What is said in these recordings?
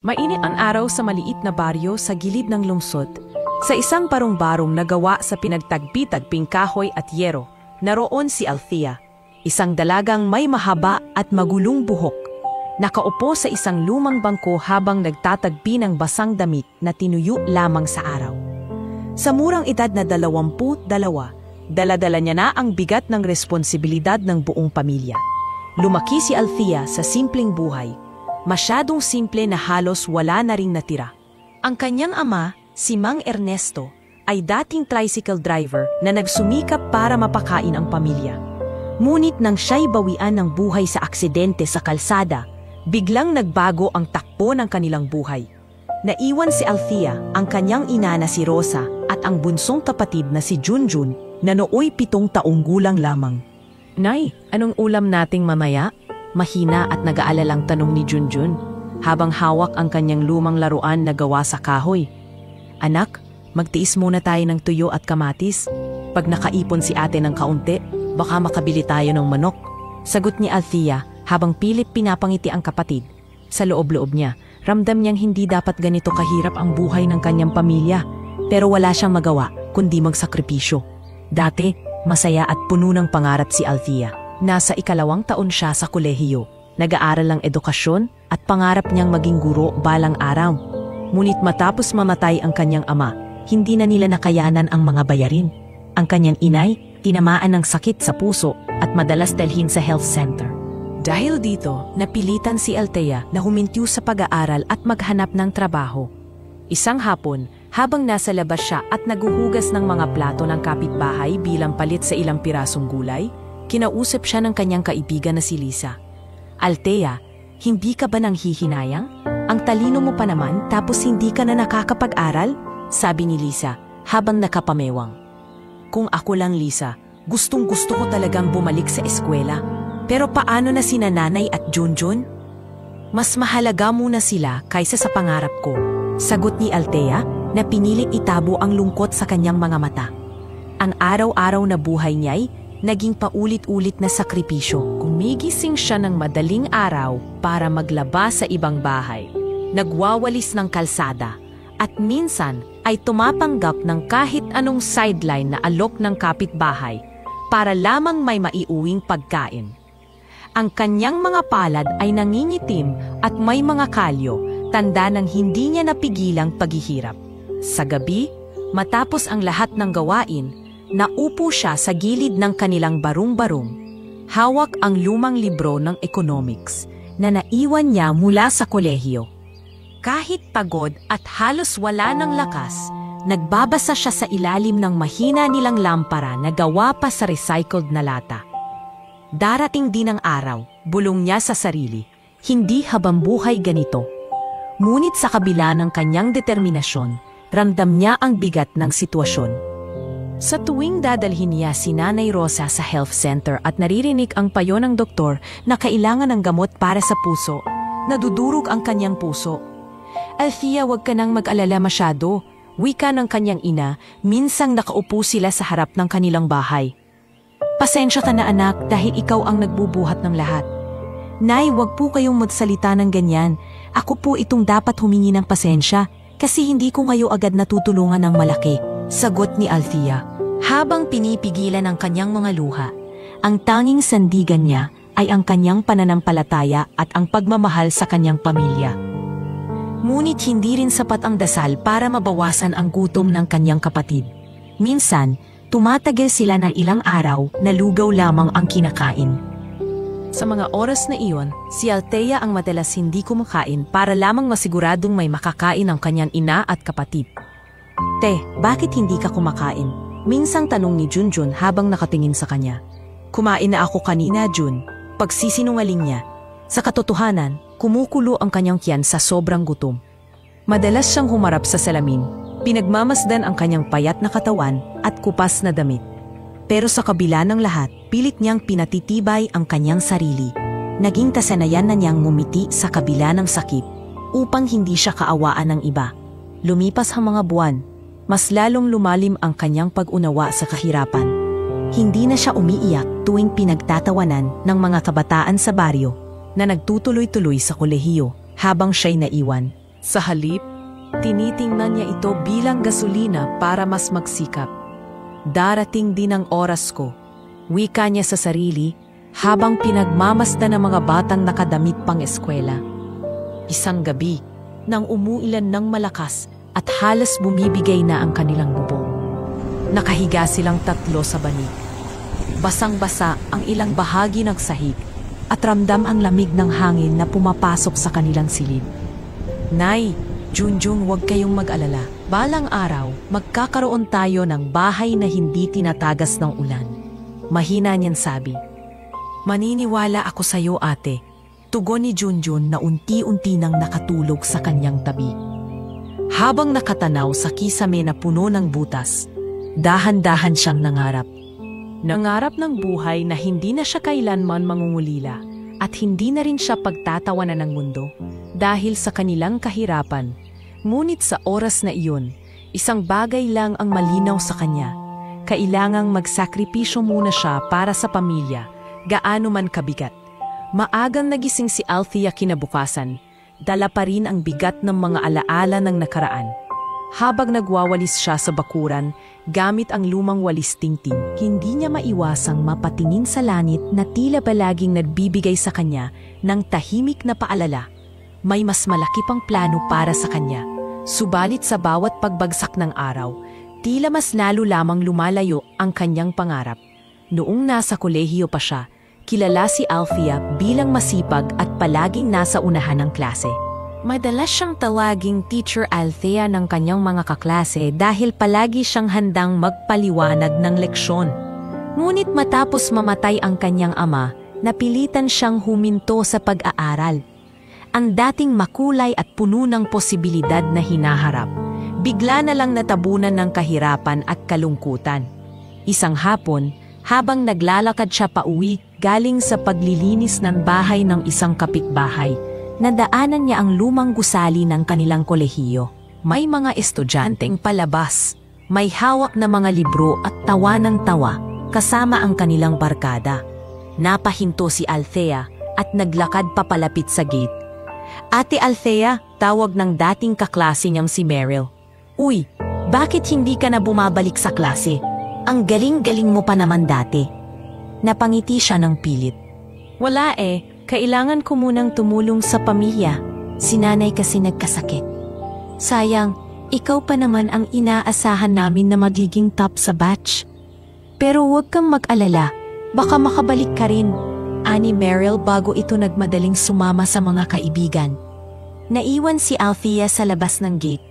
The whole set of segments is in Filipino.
Mainit ang araw sa maliit na baryo sa gilid ng lungsod. Sa isang barong-barong na gawa sa pinagtagpi-tagping kahoy at yero, naroon si Althea, isang dalagang may mahaba at magulong buhok. Nakaupo sa isang lumang bangko habang nagtatagpi ng basang damit na tinuyo lamang sa araw. Sa murang edad na 22, dala-dala niya na ang bigat ng responsibilidad ng buong pamilya. Lumaki si Althea sa simpleng buhay. Masyadong simple na halos wala na ring natira. Ang kanyang ama, si Mang Ernesto, ay dating tricycle driver na nagsumikap para mapakain ang pamilya. Ngunit nang siya'y bawian ng buhay sa aksidente sa kalsada, biglang nagbago ang takbo ng kanilang buhay. Naiwan si Althea, ang kanyang ina na si Rosa at ang bunsong kapatid na si Junjun na nooy 7 taong gulang lamang. "Nay, anong ulam nating mamaya?" Mahina at nag-aalalang tanong ni Junjun habang hawak ang kanyang lumang laruan na gawa sa kahoy. "Anak, magtiis muna tayo ng tuyo at kamatis. Pag nakaipon si ate ng kaunti, baka makabili tayo ng manok." Sagot ni Althea habang pilit pinapangiti ang kapatid. Sa loob-loob niya, ramdam niyang hindi dapat ganito kahirap ang buhay ng kanyang pamilya, pero wala siyang magawa kundi magsakripisyo. Dati, masaya at puno ng pangarap si Althea. Nasa 2 taon siya sa kolehiyo, nag-aaral ng edukasyon at pangarap niyang maging guro balang araw. Ngunit matapos mamatay ang kanyang ama, hindi na nila nakayanan ang mga bayarin. Ang kanyang inay, tinamaan ng sakit sa puso at madalas dalhin sa health center. Dahil dito, napilitan si Althea na huminto sa pag-aaral at maghanap ng trabaho. Isang hapon, habang nasa labas siya at naguhugas ng mga plato ng kapitbahay bilang palit sa ilang pirasong gulay, kinausap siya ng kanyang kaibigan na si Lisa. "Althea, hindi ka ba nanghihinayang? Ang talino mo pa naman tapos hindi ka na nakakapag-aral?" sabi ni Lisa habang nakapamewang. "Kung ako lang, Lisa, gustong-gusto ko talagang bumalik sa eskwela. Pero paano na sina nanay at Junjun? Mas mahalaga muna sila kaysa sa pangarap ko," sagot ni Althea na pinilit itabo ang lungkot sa kanyang mga mata. Ang araw-araw na buhay niya'y naging paulit-ulit na sakripisyo. Gumigising siya ng madaling araw para maglaba sa ibang bahay, nagwawalis ng kalsada, at minsan ay tumatanggap ng kahit anong sideline na alok ng kapitbahay para lamang may maiuwing pagkain. Ang kanyang mga palad ay nangingitim at may mga kalyo, tanda ng hindi niya napigilang paghihirap. Sa gabi, matapos ang lahat ng gawain, naupo siya sa gilid ng kanilang barong-barong. Hawak ang lumang libro ng economics na naiwan niya mula sa kolehiyo. Kahit pagod at halos wala ng lakas, nagbabasa siya sa ilalim ng mahina nilang lampara na gawa pa sa recycled na lata. Darating din ang araw, bulong niya sa sarili, hindi habang buhay ganito. Ngunit sa kabila ng kanyang determinasyon, ramdam niya ang bigat ng sitwasyon. Sa tuwing dadalhin niya si Nanay Rosa sa health center at naririnig ang payo ng doktor na kailangan ng gamot para sa puso, nadudurog ang kanyang puso. "Althea, huwag ka nang mag-alala masyado," wika ng kanyang ina, minsang nakaupo sila sa harap ng kanilang bahay. "Pasensya ka na anak dahil ikaw ang nagbubuhat ng lahat." "Nay, huwag po kayong magsalita ng ganyan. Ako po itong dapat humingi ng pasensya kasi hindi ko kayo agad natutulungan ng malaki," sagot ni Althea. Habang pinipigilan ang kanyang mga luha, ang tanging sandigan niya ay ang kanyang pananampalataya at ang pagmamahal sa kanyang pamilya. Ngunit hindi rin sapat ang dasal para mabawasan ang gutom ng kanyang kapatid. Minsan, tumatagal sila ng ilang araw na lugaw lamang ang kinakain. Sa mga oras na iyon, si Althea ang madalas hindi kumakain para lamang masiguradong may makakain ang kanyang ina at kapatid. "Te, bakit hindi ka kumakain?" minsang tanong ni Junjun habang nakatingin sa kanya. "Kumain na ako kanina, Jun," pagsisinungaling niya. Sa katotohanan, kumukulo ang kanyang tiyan sa sobrang gutom. Madalas siyang humarap sa salamin, pinagmamasdan ang kanyang payat na katawan at kupas na damit. Pero sa kabila ng lahat, pilit niyang pinatitibay ang kanyang sarili. Naging kasanayan na niyang ngumiti sa kabila ng sakit upang hindi siya kaawaan ng iba. Lumipas ang mga buwan, mas lalong lumalim ang kanyang pag-unawa sa kahirapan. Hindi na siya umiiyak tuwing pinagtatawanan ng mga kabataan sa baryo na nagtutuloy-tuloy sa kolehiyo habang siya'y naiwan. Sa halip, tinitingnan niya ito bilang gasolina para mas magsikap. Darating din ang oras ko, wika niya sa sarili habang pinagmamasdan ng mga batang nakadamit pang eskwela. Isang gabi, nang umuulan ng malakas at halos bumibigay na ang kanilang bubong. Nakahiga silang tatlo sa banig. Basang-basa ang ilang bahagi ng sahig at ramdam ang lamig ng hangin na pumapasok sa kanilang silid. Nay, Junjun, huwag kayong mag-alala. Balang araw, magkakaroon tayo ng bahay na hindi tinatagas ng ulan. Mahina niyan sabi. Maniniwala ako sa iyo, ate. Tugon ni Junjun na unti-unti nang nakatulog sa kanyang tabi. Habang nakatanaw sa kisame na puno ng butas, dahan-dahan siyang nangarap. Nangarap ng buhay na hindi na siya kailanman mangungulila at hindi na rin siya pagtatawanan ng mundo dahil sa kanilang kahirapan. Ngunit sa oras na iyon, isang bagay lang ang malinaw sa kanya. Kailangang magsakripisyo muna siya para sa pamilya, gaano man kabigat. Maagang nagising si Althea kinabukasan, dala pa rin ang bigat ng mga alaala ng nakaraan. Habang nagwawalis siya sa bakuran, gamit ang lumang walis tingting, hindi niya maiwasang mapatingin sa langit na tila palaging nagbibigay sa kanya ng tahimik na paalala. May mas malaki pang plano para sa kanya. Subalit sa bawat pagbagsak ng araw, tila mas lalo lamang lumalayo ang kanyang pangarap. Noong nasa kolehiyo pa siya, kilala si Althea bilang masipag at palaging nasa unahan ng klase. Madalas siyang tawaging Teacher Althea ng kanyang mga kaklase dahil palagi siyang handang magpaliwanag ng leksyon. Ngunit matapos mamatay ang kanyang ama, napilitan siyang huminto sa pag-aaral. Ang dating makulay at puno ng posibilidad na hinaharap, bigla na lang natabunan ng kahirapan at kalungkutan. Isang hapon, habang naglalakad siya pauwi galing sa paglilinis ng bahay ng isang kapitbahay, nadaanan niya ang lumang gusali ng kanilang kolehiyo. May mga estudyanteng palabas, may hawak na mga libro at tawa ng tawa, kasama ang kanilang barkada. Napahinto si Althea at naglakad papalapit sa gate. Ate Althea, tawag ng dating kaklase niyang si Meryl. Uy, bakit hindi ka na bumabalik sa klase? Ang galing-galing mo pa naman dati. Napangiti siya ng pilit. Wala kailangan ko munang tumulong sa pamilya. Si nanay kasi nagkasakit. Sayang, ikaw pa naman ang inaasahan namin na magiging top sa batch. Pero huwag kang mag-alala, baka makabalik ka rin, ani Meryl bago ito nagmadaling sumama sa mga kaibigan. Naiwan si Althea sa labas ng gate,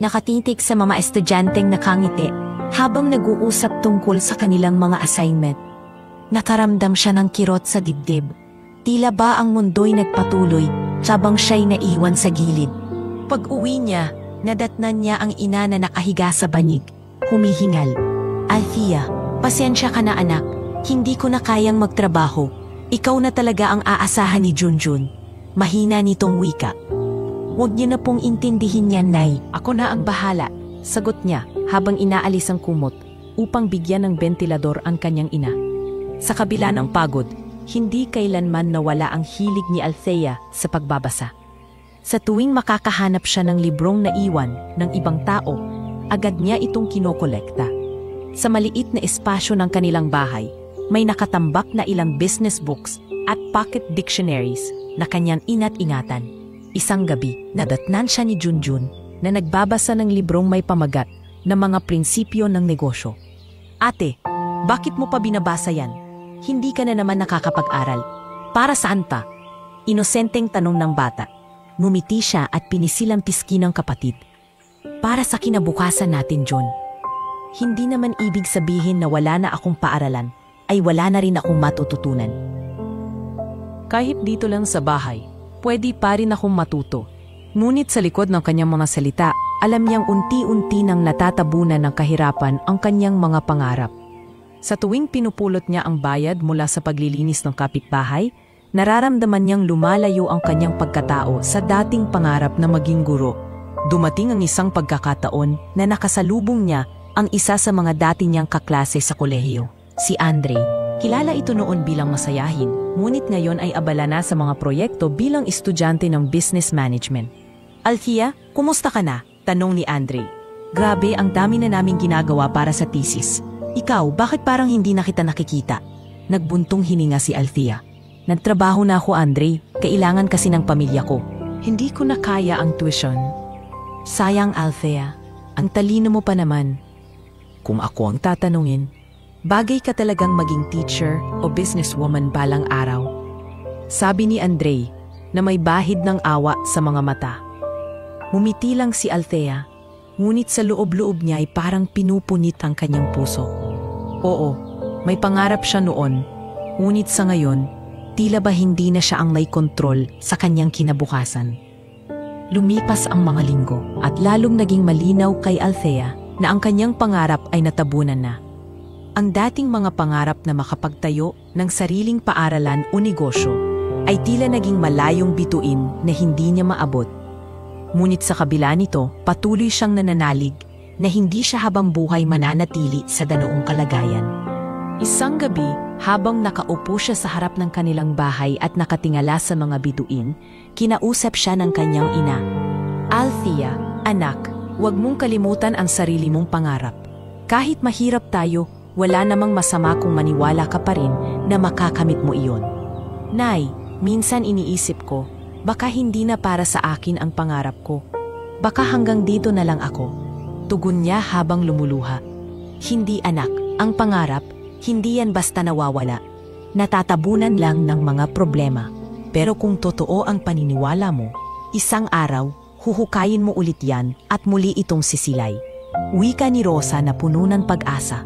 nakatitig sa mga estudyanteng nakangiti habang nag-uusap tungkol sa kanilang mga assignment. Nakaramdam siya ng kirot sa dibdib. Tila ba ang mundo'y nagpatuloy sabang siya'y naiwan sa gilid. Pag-uwi niya, nadatnan niya ang ina na nakahiga sa banig, humihingal. Althea, pasensya ka na anak, hindi ko na kayang magtrabaho. Ikaw na talaga ang aasahan ni Junjun. Mahina nitong wika. Huwag niyo na pong intindihin yan, Nay. Ako na ang bahala, sagot niya habang inaalis ang kumot upang bigyan ng bentilador ang kanyang ina. Sa kabila ng pagod, hindi kailanman nawala ang hilig ni Althea sa pagbabasa. Sa tuwing makakahanap siya ng librong naiwan ng ibang tao, agad niya itong kinokolekta. Sa maliit na espasyo ng kanilang bahay, may nakatambak na ilang business books at pocket dictionaries na kanyang inat-ingatan. Isang gabi, nadatnan siya ni Junjun na nagbabasa ng librong may pamagat na mga prinsipyo ng negosyo. Ate, bakit mo pa binabasa yan? Hindi ka na naman nakakapag-aral. Para saan pa? Inosenteng tanong ng bata. Ngumiti siya at pinisilang piski ng kapatid. Para sa kinabukasan natin, John. Hindi naman ibig sabihin na wala na akong paaralan, ay wala na rin akong matututunan. Kahit dito lang sa bahay, pwede pa rin akong matuto. Ngunit sa likod ng kanyang mga salita, alam niyang unti-unti nang natatabunan ng kahirapan ang kanyang mga pangarap. Sa tuwing pinupulot niya ang bayad mula sa paglilinis ng kapitbahay, nararamdaman niyang lumalayo ang kanyang pagkatao sa dating pangarap na maging guro. Dumating ang isang pagkakataon na nakasalubong niya ang isa sa mga dati niyang kaklase sa kolehiyo, si Andre. Kilala ito noon bilang masayahin, ngunit ngayon ay abala na sa mga proyekto bilang estudyante ng business management. Althea, Kumusta ka na? Tanong ni Andre. Grabe, ang dami na naming ginagawa para sa thesis. Ikaw, bakit parang hindi na kita nakikita? Nagbuntong hininga si Althea. Nagtrabaho na ako, Andre. Kailangan kasi ng pamilya ko. Hindi ko na kaya ang tuition. Sayang, Althea. Ang talino mo pa naman. Kung ako ang tatanungin, bagay ka talagang maging teacher o businesswoman balang araw. Sabi ni Andre na may bahid ng awa sa mga mata. Mumiti lang si Althea, ngunit sa loob-loob niya ay parang pinupunit ang kanyang puso. Oo, may pangarap siya noon, ngunit sa ngayon, tila ba hindi na siya ang may kontrol sa kanyang kinabukasan. Lumipas ang mga linggo at lalong naging malinaw kay Althea na ang kanyang pangarap ay natabunan na. Ang dating mga pangarap na makapagtayo ng sariling paaralan o negosyo ay tila naging malayong bituin na hindi niya maabot. Ngunit sa kabila nito, patuloy siyang nananalig na hindi siya habang buhay mananatili sa danoong kalagayan. Isang gabi, habang nakaupo siya sa harap ng kanilang bahay at nakatingala sa mga bituin, kinausap siya ng kanyang ina. Althea, anak, huwag mong kalimutan ang sarili mong pangarap. Kahit mahirap tayo, wala namang masama kung maniwala ka pa rin na makakamit mo iyon. Nay, minsan iniisip ko, baka hindi na para sa akin ang pangarap ko. Baka hanggang dito na lang ako. Tugon niya habang lumuluha. Hindi, anak, ang pangarap, hindi yan basta nawawala. Natatabunan lang ng mga problema. Pero kung totoo ang paniniwala mo, isang araw, huhukayin mo ulit yan at muli itong sisilay. Wika ni Rosa na puno ng pag-asa.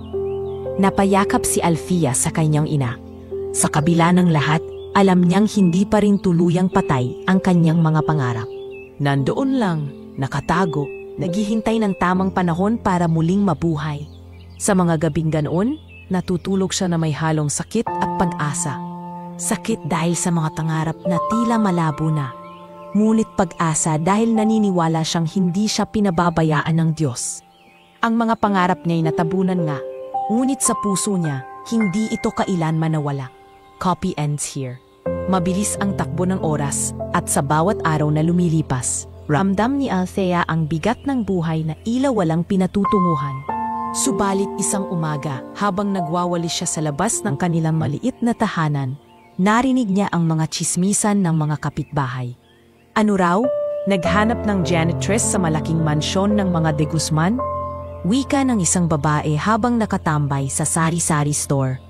Napayakap si Althea sa kanyang ina. Sa kabila ng lahat, alam niyang hindi pa rin tuluyang patay ang kanyang mga pangarap. Nandoon lang, nakatago, naghihintay ng tamang panahon para muling mabuhay. Sa mga gabing ganoon, natutulog siya na may halong sakit at pag-asa. Sakit dahil sa mga pangarap na tila malabo na. Ngunit pag-asa dahil naniniwala siyang hindi siya pinababayaan ng Diyos. Ang mga pangarap niya'y natabunan nga, ngunit sa puso niya, hindi ito kailanman nawala. Copy ends here. Mabilis ang takbo ng oras at sa bawat araw na lumilipas, ramdam ni Althea ang bigat ng buhay na ilaw walang pinatutunguhan. Subalit isang umaga, habang nagwawalis siya sa labas ng kanilang maliit na tahanan, narinig niya ang mga tsismisan ng mga kapitbahay. Ano raw? Naghanap ng janitress sa malaking mansyon ng mga De Guzman? Wika ng isang babae habang nakatambay sa sari-sari store.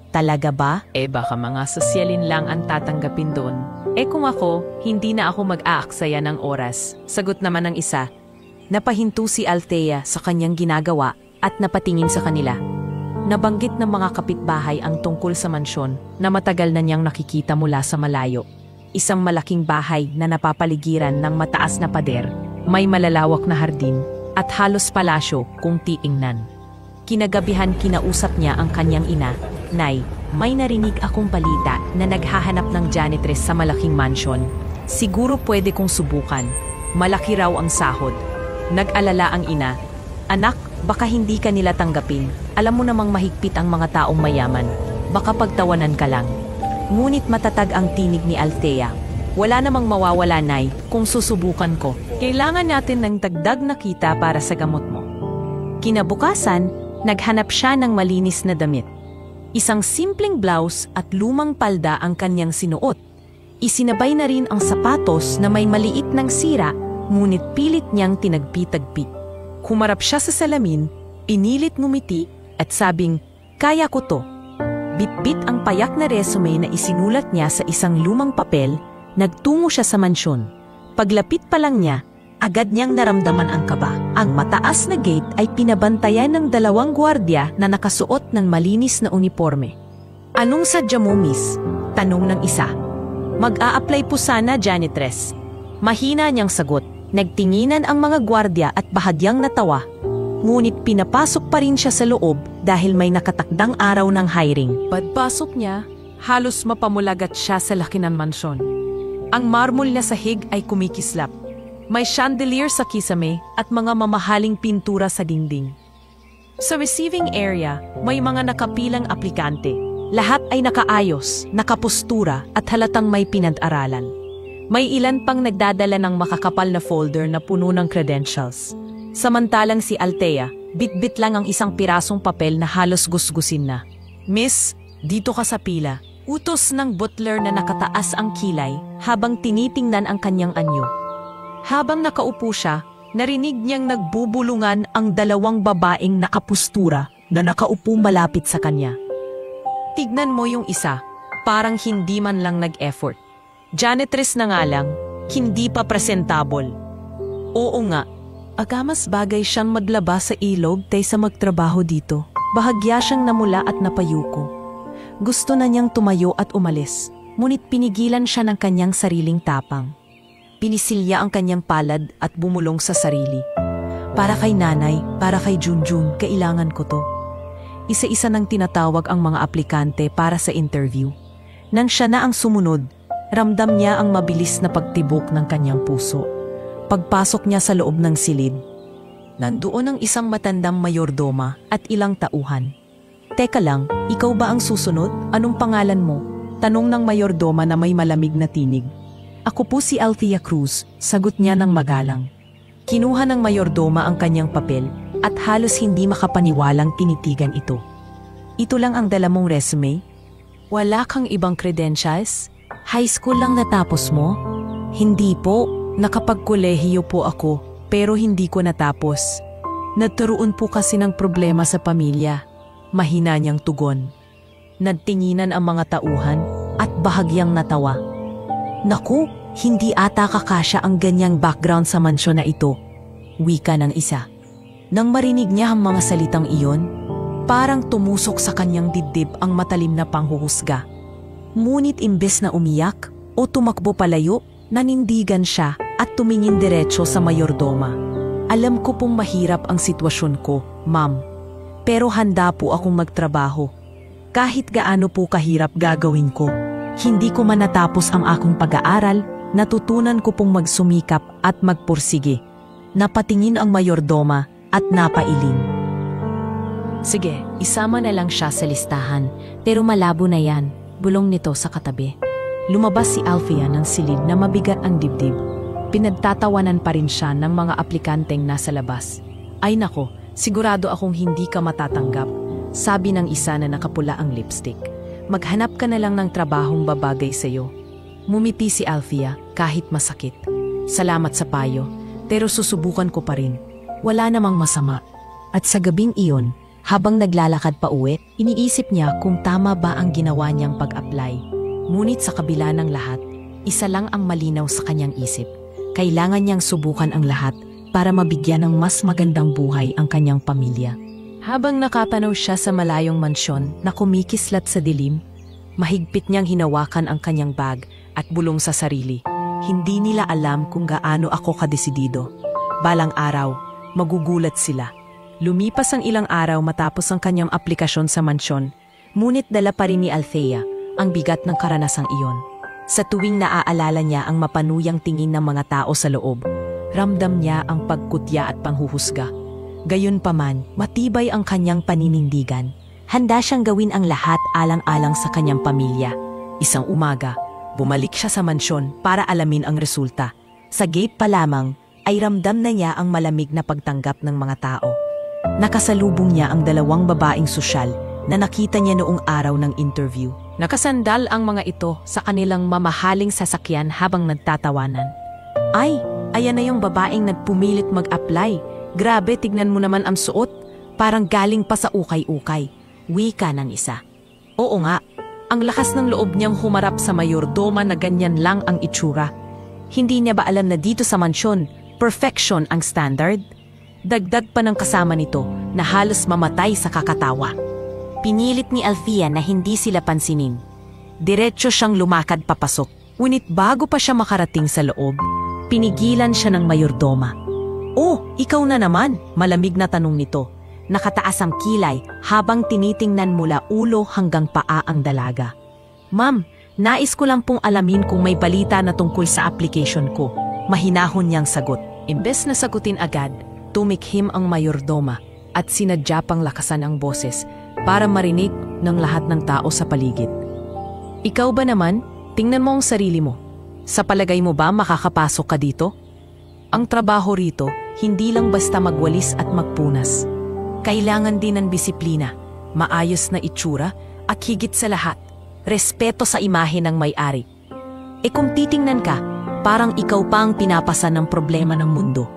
Talaga ba? Baka mga sosyalin lang ang tatanggapin doon. Kung ako, hindi na ako mag-aaksaya ng oras. Sagot naman ng isa. Napahinto si Althea sa kanyang ginagawa at napatingin sa kanila. Nabanggit ng mga kapitbahay ang tungkol sa mansyon na matagal na niyang nakikita mula sa malayo. Isang malaking bahay na napapaligiran ng mataas na pader, may malalawak na hardin, at halos palasyo kung tiingnan. Kinagabihan kinausap niya ang kanyang ina. Nay, may narinig akong balita na naghahanap ng janitress sa malaking mansyon. Siguro pwede kong subukan. Malaki raw ang sahod. Nag-alala ang ina. Anak, baka hindi ka nila tanggapin. Alam mo namang mahigpit ang mga taong mayaman. Baka pagtawanan ka lang. Ngunit matatag ang tinig ni Althea. Wala namang mawawala, Nay, kung susubukan ko. Kailangan natin ng dagdag na kita para sa gamot mo. Kinabukasan, naghanap siya ng malinis na damit. Isang simpleng blouse at lumang palda ang kanyang sinuot. Isinabay na rin ang sapatos na may maliit ng sira, ngunit pilit niyang tinagpi-tagpi. Humarap siya sa salamin, pinilit ngumiti at sabing, "Kaya ko to." Bit-bit ang payak na resume na isinulat niya sa isang lumang papel, nagtungo siya sa mansyon. Paglapit pa lang niya, agad niyang naramdaman ang kaba. Ang mataas na gate ay pinabantayan ng 2 gwardiya na nakasuot ng malinis na uniforme. "Anong sadya mo, miss?" tanong ng isa. "Mag-a-apply po sana, janitress." Mahina niyang sagot. Nagtinginan ang mga gwardiya at bahagyang natawa. Ngunit pinapasok pa rin siya sa loob dahil may nakatakdang araw ng hiring. Pagpasok niya, halos mapamulagat siya sa laki ng mansyon. Ang marmol na sahig ay kumikislap. May chandelier sa kisame at mga mamahaling pintura sa dingding. Sa receiving area, may mga nakapilang aplikante. Lahat ay nakaayos, nakapustura at halatang may pinag-aralan. May ilan pang nagdadala ng makakapal na folder na puno ng credentials. Samantalang si Althea, bitbit lang ang isang pirasong papel na halos gusgusin na. Miss, dito ka sa pila. Utos ng butler na nakataas ang kilay habang tinitingnan ang kanyang anyo. Habang nakaupo siya, narinig niyang nagbubulungan ang dalawang babaeng nakapustura na nakaupo malapit sa kanya. Tignan mo yung isa, parang hindi man lang nag-effort. Janitress na nga lang, hindi pa presentable. Oo nga, agamas bagay siyang maglaba sa ilog kaysa magtrabaho dito. Bahagya siyang namula at napayuko. Gusto na niyang tumayo at umalis, ngunit pinigilan siya ng kanyang sariling tapang. Pinisilya ang kanyang palad at bumulong sa sarili. Para kay nanay, para kay Junjun, kailangan ko to. Isa-isa nang tinatawag ang mga aplikante para sa interview. Nang siya na ang sumunod, ramdam niya ang mabilis na pagtibok ng kanyang puso. Pagpasok niya sa loob ng silid, nandoon ang isang matandang mayordoma at ilang tauhan. Teka lang, ikaw ba ang susunod? Anong pangalan mo? Tanong ng mayordoma na may malamig na tinig. Ako po si Althea Cruz, sagot niya ng magalang. Kinuha ng mayordoma ang kanyang papel at halos hindi makapaniwalang tinitigan ito. Ito lang ang dala mong resume? Wala kang ibang credentials? High school lang natapos mo? Hindi po, nakapagkolehiyo po ako pero hindi ko natapos. Nagkaroon po kasi ng problema sa pamilya. Mahina niyang tugon. Nagtinginan ang mga tauhan at bahagyang natawa. Naku, hindi ata kakasya ang ganyang background sa mansyon na ito. Wika ng isa. Nang marinig niya ang mga salitang iyon, parang tumusok sa kanyang dibdib ang matalim na panghuhusga. Ngunit imbes na umiyak o tumakbo palayo, nanindigan siya at tumingin diretso sa mayordoma. Alam ko pong mahirap ang sitwasyon ko, ma'am. Pero handa po akong magtrabaho. Kahit gaano po kahirap gagawin ko. Hindi ko man natapos ang akong pag-aaral, natutunan ko pong magsumikap at magpursige. Napatingin ang mayordoma at napailing. Sige, isama na lang siya sa listahan, pero malabo na yan, bulong nito sa katabi. Lumabas si Althea ng silid na mabigat ang dibdib. Pinagtatawanan pa rin siya ng mga aplikanteng nasa labas. Ay nako, sigurado akong hindi ka matatanggap, sabi ng isa na nakapula ang lipstick. Maghanap ka na lang ng trabahong babagay sa'yo. Mumiti si Althea kahit masakit. Salamat sa payo, pero susubukan ko pa rin. Wala namang masama. At sa gabing iyon, habang naglalakad pa uwi, iniisip niya kung tama ba ang ginawa niyang pag-apply. Ngunit sa kabila ng lahat, isa lang ang malinaw sa kanyang isip. Kailangan niyang subukan ang lahat para mabigyan ng mas magandang buhay ang kanyang pamilya. Habang nakatanaw siya sa malayong mansyon na kumikislat sa dilim, mahigpit niyang hinawakan ang kanyang bag at bulong sa sarili. Hindi nila alam kung gaano ako kadesidido. Balang araw, magugulat sila. Lumipas ang ilang araw matapos ang kanyang aplikasyon sa mansyon, ngunit dala pa rin ni Althea ang bigat ng karanasang iyon. Sa tuwing naaalala niya ang mapanuyang tingin ng mga tao sa loob, ramdam niya ang pagkutya at panghuhusga. Gayunpaman, matibay ang kanyang paninindigan. Handa siyang gawin ang lahat alang-alang sa kanyang pamilya. Isang umaga, bumalik siya sa mansyon para alamin ang resulta. Sa gate pa lamang, ay ramdam na niya ang malamig na pagtanggap ng mga tao. Nakasalubong niya ang dalawang babaeng sosyal na nakita niya noong araw ng interview. Nakasandal ang mga ito sa kanilang mamahaling sasakyan habang nagtatawanan. Ay, ayan na yung babaeng nagpumilit mag-apply. Grabe, tignan mo naman ang suot. Parang galing pa sa ukay-ukay. Wika ng isa. Oo nga, ang lakas ng loob niyang humarap sa mayordoma na ganyan lang ang itsura. Hindi niya ba alam na dito sa mansyon, perfection ang standard? Dagdag pa ng kasama nito na halos mamatay sa kakatawa. Pinilit ni Althea na hindi sila pansinin. Diretso siyang lumakad papasok. Ngunit bago pa siya makarating sa loob, pinigilan siya ng mayordoma. Oh, ikaw na naman, malamig na tanong nito. Nakataas ang kilay habang tinitingnan mula ulo hanggang paa ang dalaga. Ma'am, nais ko lang pong alamin kung may balita na tungkol sa application ko. Mahinahon niyang sagot. Imbes na sagutin agad, tumikhim ang mayordoma at sinadya pang lakasan ang boses para marinig ng lahat ng tao sa paligid. Ikaw ba naman? Tingnan mo ang sarili mo. Sa palagay mo ba makakapasok ka dito? Ang trabaho rito, hindi lang basta magwalis at magpunas. Kailangan din ng disiplina, maayos na itsura, at higit sa lahat, respeto sa imahe ng may-ari. Kung titingnan ka, parang ikaw pa ang pinapasan ng problema ng mundo.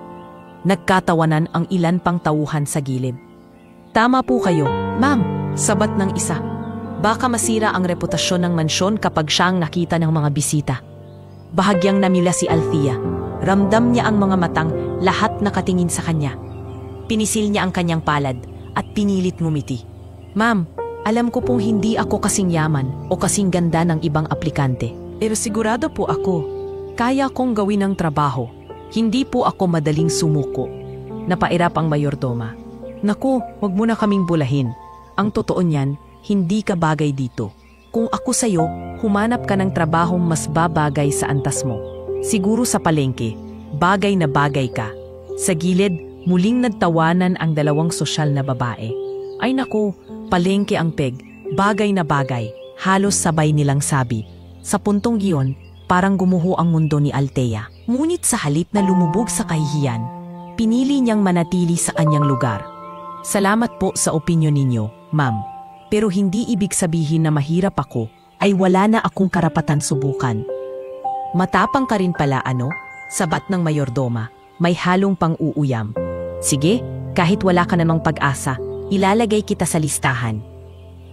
Nagkatawanan ang ilan pang tauhan sa gilid. Tama po kayo, ma'am, sabat ng isa. Baka masira ang reputasyon ng mansyon kapag siya ang nakita ng mga bisita. Bahagyang namila si Althea. Ramdam niya ang mga matang lahat nakatingin sa kanya. Pinisil niya ang kanyang palad at pinilit ngumiti. Ma'am, alam ko pong hindi ako kasing yaman o kasing ganda ng ibang aplikante. Pero sigurado po ako, kaya kong gawin ang trabaho. Hindi po ako madaling sumuko. Napairap ang mayordoma. Naku, wag mo na kaming bulahin. Ang totoo niyan, hindi ka bagay dito. Kung ako sa'yo, humanap ka ng trabahong mas babagay sa antas mo. Siguro sa palengke, bagay na bagay ka. Sa gilid, muling nagtawanan ang dalawang sosyal na babae. Ay naku, palengke ang peg, bagay na bagay, halos sabay nilang sabi. Sa puntong giyon, parang gumuho ang mundo ni Althea. Ngunit sa halip na lumubog sa kahihiyan, pinili niyang manatili sa kanyang lugar. Salamat po sa opinyon ninyo, ma'am. Pero hindi ibig sabihin na mahirap ako ay wala na akong karapatan subukan. Matapang ka rin pala ano? Sabat ng mayordoma, may halong pang-uuyam. Sige, kahit wala ka namang pag-asa, ilalagay kita sa listahan.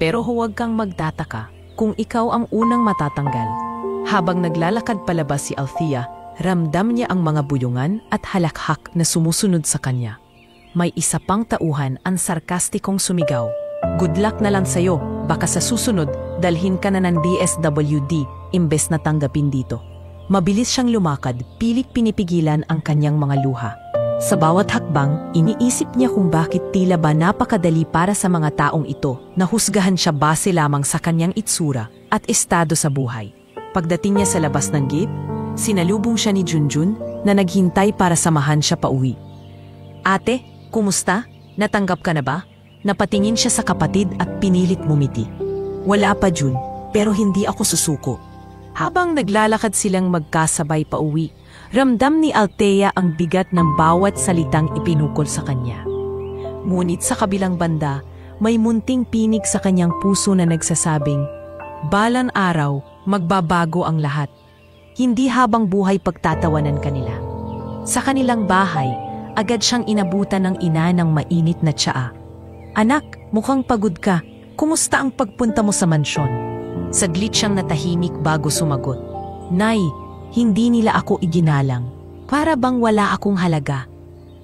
Pero huwag kang magtataka kung ikaw ang unang matatanggal. Habang naglalakad palabas si Althea, ramdam niya ang mga buyungan at halakhak na sumusunod sa kanya. May isa pang tauhan ang sarkastikong sumigaw. Good luck na lang sa'yo, baka sa susunod, dalhin ka na ng DSWD imbes na tanggapin dito. Mabilis siyang lumakad, pilit pinipigilan ang kanyang mga luha. Sa bawat hakbang, iniisip niya kung bakit tila ba napakadali para sa mga taong ito na husgahan siya base lamang sa kanyang itsura at estado sa buhay. Pagdating niya sa labas ng gate, sinalubong siya ni Junjun na naghintay para samahan siya pauwi. Ate, kumusta? Natanggap ka na ba? Napatingin siya sa kapatid at pinilit ngumiti. Wala pa, Jun, pero hindi ako susuko. Habang naglalakad silang magkasabay pauwi, ramdam ni Althea ang bigat ng bawat salitang ipinukol sa kanya. Ngunit sa kabilang banda, may munting pinig sa kanyang puso na nagsasabing, balang araw, magbabago ang lahat. Hindi habang buhay pagtatawanan kanila. Sa kanilang bahay, agad siyang inabutan ng ina ng mainit na tsaa. Anak, mukhang pagod ka. Kumusta ang pagpunta mo sa mansyon? Saglit siyang natahimik bago sumagot. Nay, hindi nila ako iginalang. Para bang wala akong halaga.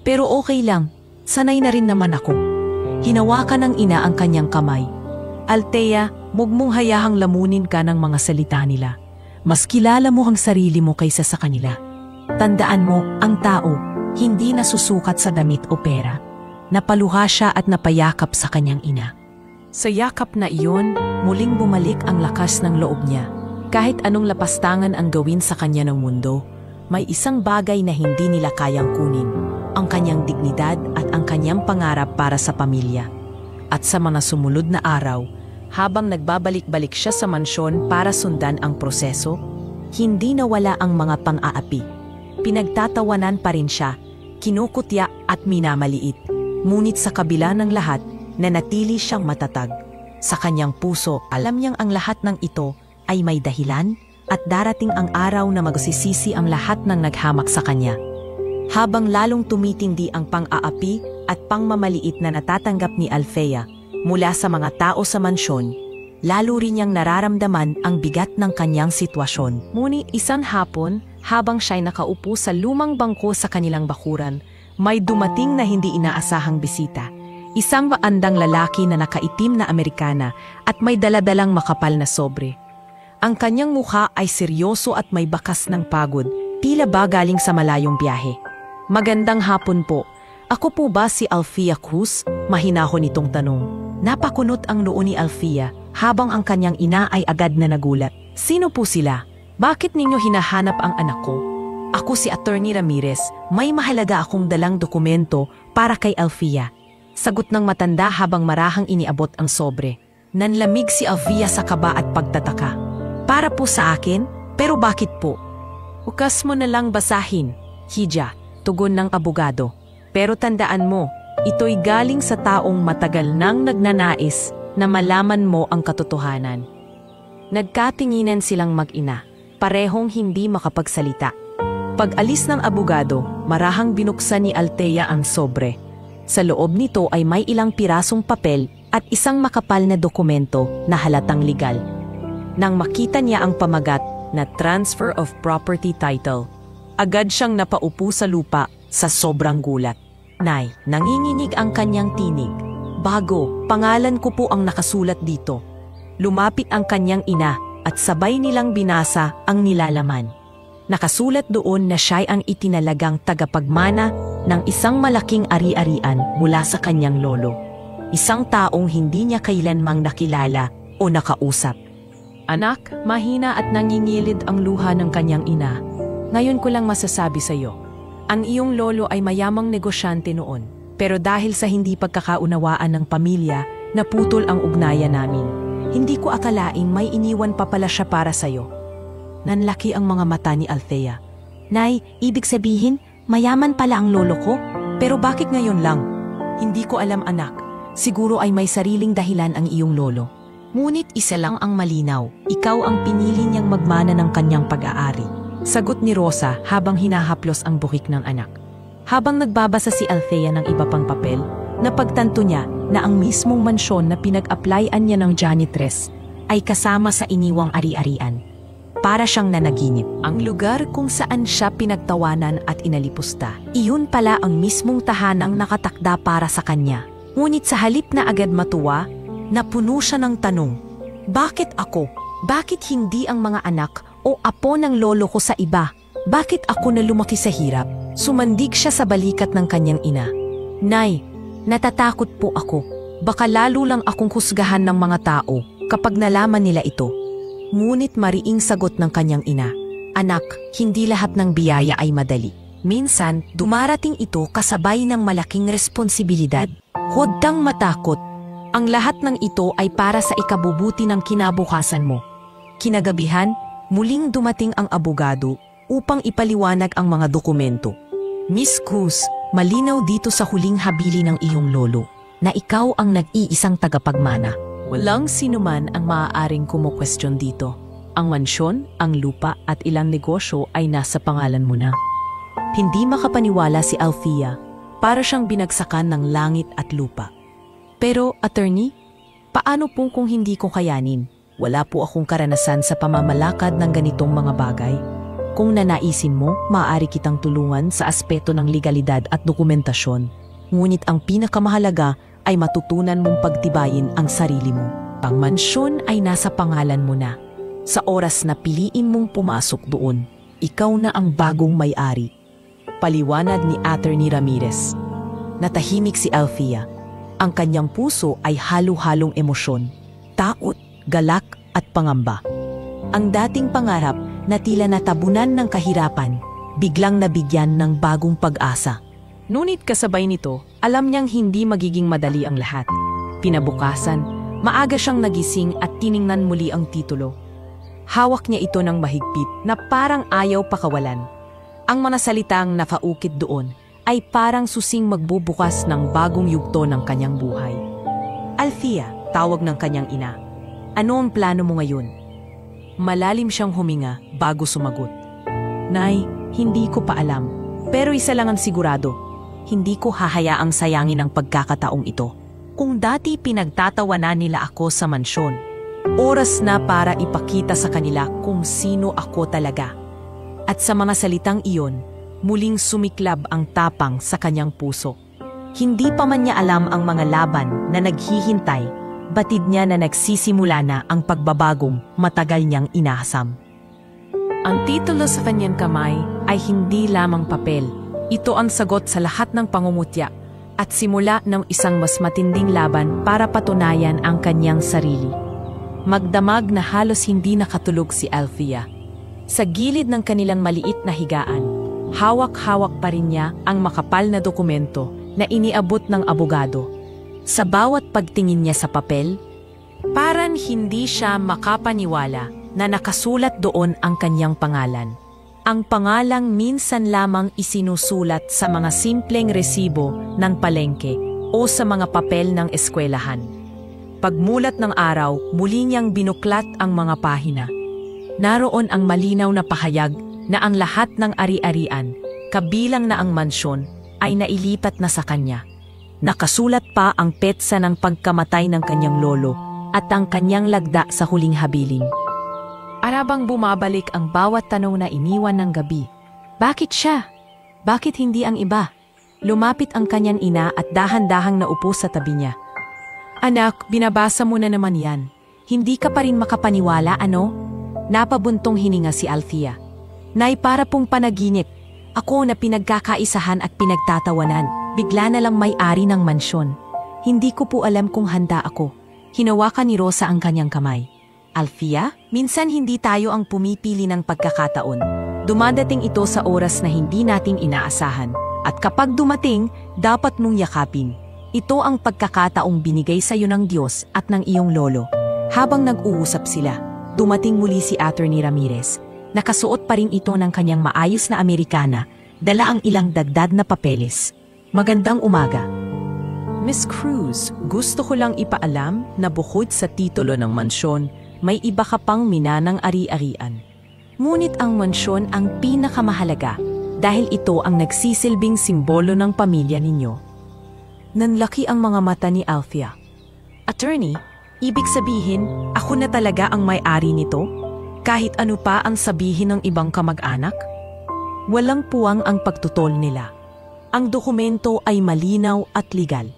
Pero okay lang, sanay na rin naman ako. Hinawakan ng ina ang kanyang kamay. Althea, huwag mong hayahang lamunin ka ng mga salita nila. Mas kilala mo ang sarili mo kaysa sa kanila. Tandaan mo, ang tao, hindi nasusukat sa damit o pera. Napaluha siya at napayakap sa kanyang ina. Sa yakap na iyon, muling bumalik ang lakas ng loob niya. Kahit anong lapastangan ang gawin sa kanya ng mundo, may isang bagay na hindi nila kayang kunin, ang kanyang dignidad at ang kanyang pangarap para sa pamilya. At sa mga sumunod na araw, habang nagbabalik-balik siya sa mansyon para sundan ang proseso, hindi nawala ang mga pang-aapi. Pinagtatawanan pa rin siya, kinukutya at minamaliit. Ngunit sa kabila ng lahat, nanatili siyang matatag. Sa kanyang puso, alam niyang ang lahat ng ito ay may dahilan at darating ang araw na magsisisi ang lahat ng naghamak sa kanya. Habang lalong tumitindi ang pang-aapi at pangmamaliit na natatanggap ni Althea mula sa mga tao sa mansyon, lalo rin niyang nararamdaman ang bigat ng kanyang sitwasyon. Ngunit isang hapon, habang siya'y nakaupo sa lumang bangko sa kanilang bakuran, may dumating na hindi inaasahang bisita. Isang maandang lalaki na nakaitim na Amerikana at may daladalang makapal na sobre. Ang kanyang mukha ay seryoso at may bakas ng pagod, tila ba galing sa malayong biyahe. Magandang hapon po. Ako po ba si Althea Cruz? Mahinahon itong tanong. Napakunot ang noo ni Althea habang ang kanyang ina ay agad na nagulat. Sino po sila? Bakit ninyo hinahanap ang anak ko? Ako si Attorney Ramirez. May mahalaga akong dalang dokumento para kay Althea. Sagot ng matanda habang marahang iniabot ang sobre. Nanlamig si Althea sa kaba at pagtataka. Para po sa akin? Pero bakit po? Ukas mo na lang basahin, Hija, tugon ng abogado. Pero tandaan mo, ito'y galing sa taong matagal nang nagnanais na malaman mo ang katotohanan. Nagkatinginan silang mag-ina, parehong hindi makapagsalita. Pag-alis ng abogado, marahang binuksan ni Althea ang sobre. Sa loob nito ay may ilang pirasong papel at isang makapal na dokumento na halatang legal. Nang makita niya ang pamagat na Transfer of Property Title, agad siyang napaupo sa lupa sa sobrang gulat. Nay, nanginginig ang kanyang tinig. Bago, pangalan ko po ang nakasulat dito. Lumapit ang kanyang ina at sabay nilang binasa ang nilalaman. Nakasulat doon na siya'y ang itinalagang tagapagmana ng isang malaking ari-arian mula sa kanyang lolo. Isang taong hindi niya kailanmang nakilala o nakausap. Anak, mahina at nangingilid ang luha ng kanyang ina. Ngayon ko lang masasabi sa iyo, ang iyong lolo ay mayamang negosyante noon. Pero dahil sa hindi pagkakaunawaan ng pamilya, naputol ang ugnayan namin. Hindi ko akalaing may iniwan pa pala siya para sa iyo. Nanlaki ang mga mata ni Althea. Nay, ibig sabihin, mayaman pala ang lolo ko? Pero bakit ngayon lang? Hindi ko alam anak. Siguro ay may sariling dahilan ang iyong lolo. Ngunit isa lang ang malinaw, ikaw ang pinili niyang magmana ng kanyang pag-aari. Sagot ni Rosa habang hinahaplos ang buhik ng anak. Habang nagbabasa si Althea ng iba pang papel, napagtanto niya na ang mismong mansyon na pinag-applyan niya ng janitress ay kasama sa iniwang ari-arian. Para siyang nanaginip. Ang lugar kung saan siya pinagtawanan at inalipusta. Iyon pala ang mismong tahanang nakatakda para sa kanya. Ngunit sa halip na agad matuwa, napuno siya ng tanong, bakit ako? Bakit hindi ang mga anak o apo ng lolo ko sa iba? Bakit ako na lumaki sa hirap? Sumandig siya sa balikat ng kanyang ina. Nay, natatakot po ako. Baka lalo lang akong husgahan ng mga tao kapag nalaman nila ito. Ngunit mariing sagot ng kanyang ina, anak, hindi lahat ng biyaya ay madali. Minsan, dumarating ito kasabay ng malaking responsibilidad. Huwag kang matakot. Ang lahat ng ito ay para sa ikabubuti ng kinabukasan mo. Kinagabihan, muling dumating ang abogado upang ipaliwanag ang mga dokumento. Miss Cruz, malinaw dito sa huling habili ng iyong lolo na ikaw ang nag-iisang tagapagmana. Walang sinuman ang maaaring kumo-question dito. Ang mansyon, ang lupa at ilang negosyo ay nasa pangalan mo na. Hindi makapaniwala si Althea, para siyang binagsakan ng langit at lupa. Pero, attorney, paano po kung hindi ko kayanin? Wala po akong karanasan sa pamamalakad ng ganitong mga bagay. Kung nanaisin mo, maaari kitang tulungan sa aspeto ng legalidad at dokumentasyon. Ngunit ang pinakamahalaga ay matutunan mong pagtibayin ang sarili mo. Ang mansyon ay nasa pangalan mo na. Sa oras na piliin mong pumasok doon, ikaw na ang bagong may-ari. Paliwanag ni Attorney Ramirez. Natahimik si Althea. Ang kanyang puso ay halo-halong emosyon, takot, galak at pangamba. Ang dating pangarap na tila natabunan ng kahirapan, biglang nabigyan ng bagong pag-asa. Ngunit kasabay nito, alam niyang hindi magiging madali ang lahat. Pinabukasan, maaga siyang nagising at tiningnan muli ang titulo. Hawak niya ito ng mahigpit na parang ayaw pakawalan. Ang mga salitang nakaukit doon ay parang susing magbubukas ng bagong yugto ng kanyang buhay. Althea, tawag ng kanyang ina. Ano ang plano mo ngayon? Malalim siyang huminga bago sumagot. Nay, hindi ko pa alam. Pero isa lang ang sigurado. Hindi ko hahayaang sayangin ang pagkakataong ito. Kung dati pinagtatawanan nila ako sa mansyon, oras na para ipakita sa kanila kung sino ako talaga. At sa mga salitang iyon, muling sumiklab ang tapang sa kanyang puso. Hindi pa man niya alam ang mga laban na naghihintay, batid niya na nagsisimula na ang pagbabagong matagal niyang inahasam. Ang titulo sa kanyang kamay ay hindi lamang papel. Ito ang sagot sa lahat ng pangungutya at simula ng isang mas matinding laban para patunayan ang kanyang sarili. Magdamag na halos hindi nakatulog si Althea. Sa gilid ng kanilang maliit na higaan, hawak-hawak pa rin niya ang makapal na dokumento na iniabot ng abogado. Sa bawat pagtingin niya sa papel, parang hindi siya makapaniwala na nakasulat doon ang kanyang pangalan. Ang pangalang minsan lamang isinusulat sa mga simpleng resibo ng palengke o sa mga papel ng eskwelahan. Pagmulat ng araw, muli niyang binuklat ang mga pahina. Naroon ang malinaw na pahayag na ang lahat ng ari-arian, kabilang na ang mansyon, ay nailipat na sa kanya. Nakasulat pa ang petsa ng pagkamatay ng kanyang lolo at ang kanyang lagda sa huling habilin. Arabang bumabalik ang bawat tanong na iniwan ng gabi. Bakit siya? Bakit hindi ang iba? Lumapit ang kanyang ina at dahan-dahang naupo sa tabi niya. Anak, binabasa mo na naman yan. Hindi ka pa rin makapaniwala, ano? Napabuntong hininga si Althea. Nay, para pong panaginip. Ako na pinagkakaisahan at pinagtatawanan. Bigla na lang may-ari ng mansyon. Hindi ko po alam kung handa ako. Hinawakan ni Rosa ang kanyang kamay. Althea, minsan hindi tayo ang pumipili ng pagkakataon. Dumadating ito sa oras na hindi nating inaasahan. At kapag dumating, dapat mong yakapin. Ito ang pagkakataong binigay sa iyo ng Diyos at ng iyong lolo. Habang nag-uusap sila, dumating muli si Attorney Ramirez. Nakasuot pa rin ito ng kanyang maayos na Amerikana, dala ang ilang dagdag na papeles. Magandang umaga. Miss Cruz, gusto ko lang ipaalam na bukod sa titulo ng mansyon, may iba ka pang minanang ari-arian. Ngunit ang mansyon ang pinakamahalaga dahil ito ang nagsisilbing simbolo ng pamilya ninyo. Nanlaki ang mga mata ni Althea. Attorney, ibig sabihin, ako na talaga ang may-ari nito? Kahit ano pa ang sabihin ng ibang kamag-anak? Walang puwang ang pagtutol nila. Ang dokumento ay malinaw at legal.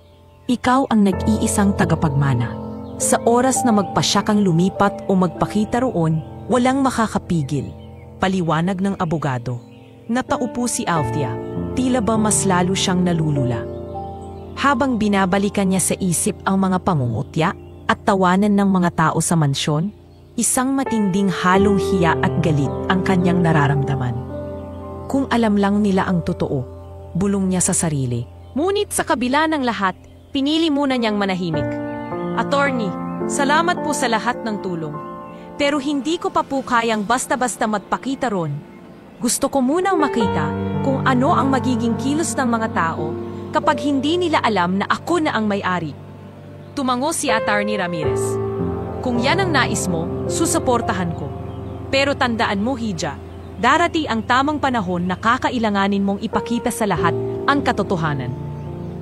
Ikaw ang nag-iisang tagapagmana. Sa oras na magpasya kang lumipat o magpakita roon, walang makakapigil. Paliwanag ng abogado. Nataupo si Althea, tila ba mas lalo siyang nalulula. Habang binabalikan niya sa isip ang mga pangungutya at tawanan ng mga tao sa mansyon, isang matinding halong hiya at galit ang kanyang nararamdaman. Kung alam lang nila ang totoo, bulong niya sa sarili. Ngunit sa kabila ng lahat, pinili muna niyang manahimik. Attorney, salamat po sa lahat ng tulong. Pero hindi ko pa po kayang basta-basta magpakita ron. Gusto ko munang makita kung ano ang magiging kilos ng mga tao kapag hindi nila alam na ako na ang may-ari. Tumango si Attorney Ramirez. Kung yan ang nais mo, susuportahan ko. Pero tandaan mo, Hija, darati ang tamang panahon na kakailanganin mong ipakita sa lahat ang katotohanan.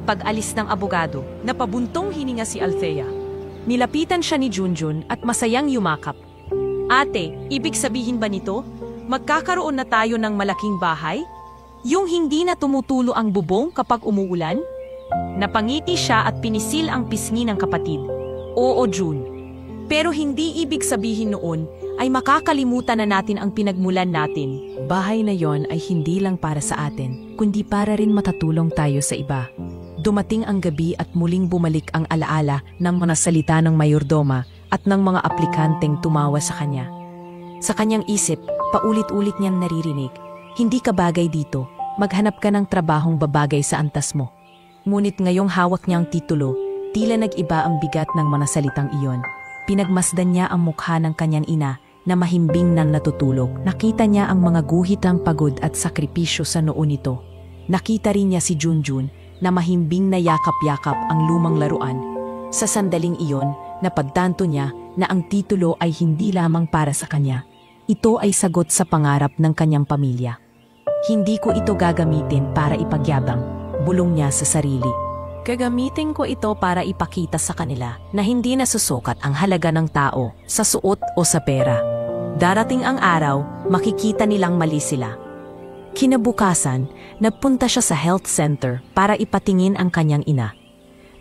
Pag-alis ng abogado, napabuntong hininga si Althea. Nilapitan siya ni Junjun at masayang yumakap. Ate, ibig sabihin ba nito? Magkakaroon na tayo ng malaking bahay? Yung hindi na tumutulo ang bubong kapag umuulan? Napangiti siya at pinisil ang pisngi ng kapatid. Oo, June. Pero hindi ibig sabihin noon ay makakalimutan na natin ang pinagmulan natin. Bahay na yon ay hindi lang para sa atin, kundi para rin matatulong tayo sa iba. Dumating ang gabi at muling bumalik ang alaala ng mga salita ng mayordoma at ng mga aplikanteng tumawa sa kanya. Sa kanyang isip, paulit-ulit niyang naririnig, hindi ka bagay dito, maghanap ka ng trabahong babagay sa antas mo. Ngunit ngayong hawak niyang titulo, tila nag-iba ang bigat ng mga salitang iyon. Pinagmasdan niya ang mukha ng kanyang ina na mahimbing nang natutulog. Nakita niya ang mga guhit ng pagod at sakripisyo sa noo nito. Nakita rin niya si Junjun na mahimbing na yakap-yakap ang lumang laruan. Sa sandaling iyon, napagtanto niya na ang titulo ay hindi lamang para sa kanya. Ito ay sagot sa pangarap ng kanyang pamilya. Hindi ko ito gagamitin para ipagyabang, bulong niya sa sarili. Gagamitin ko ito para ipakita sa kanila na hindi nasusukat ang halaga ng tao sa suot o sa pera. Darating ang araw, makikita nilang mali sila. Kinabukasan, nagpunta siya sa health center para ipatingin ang kanyang ina.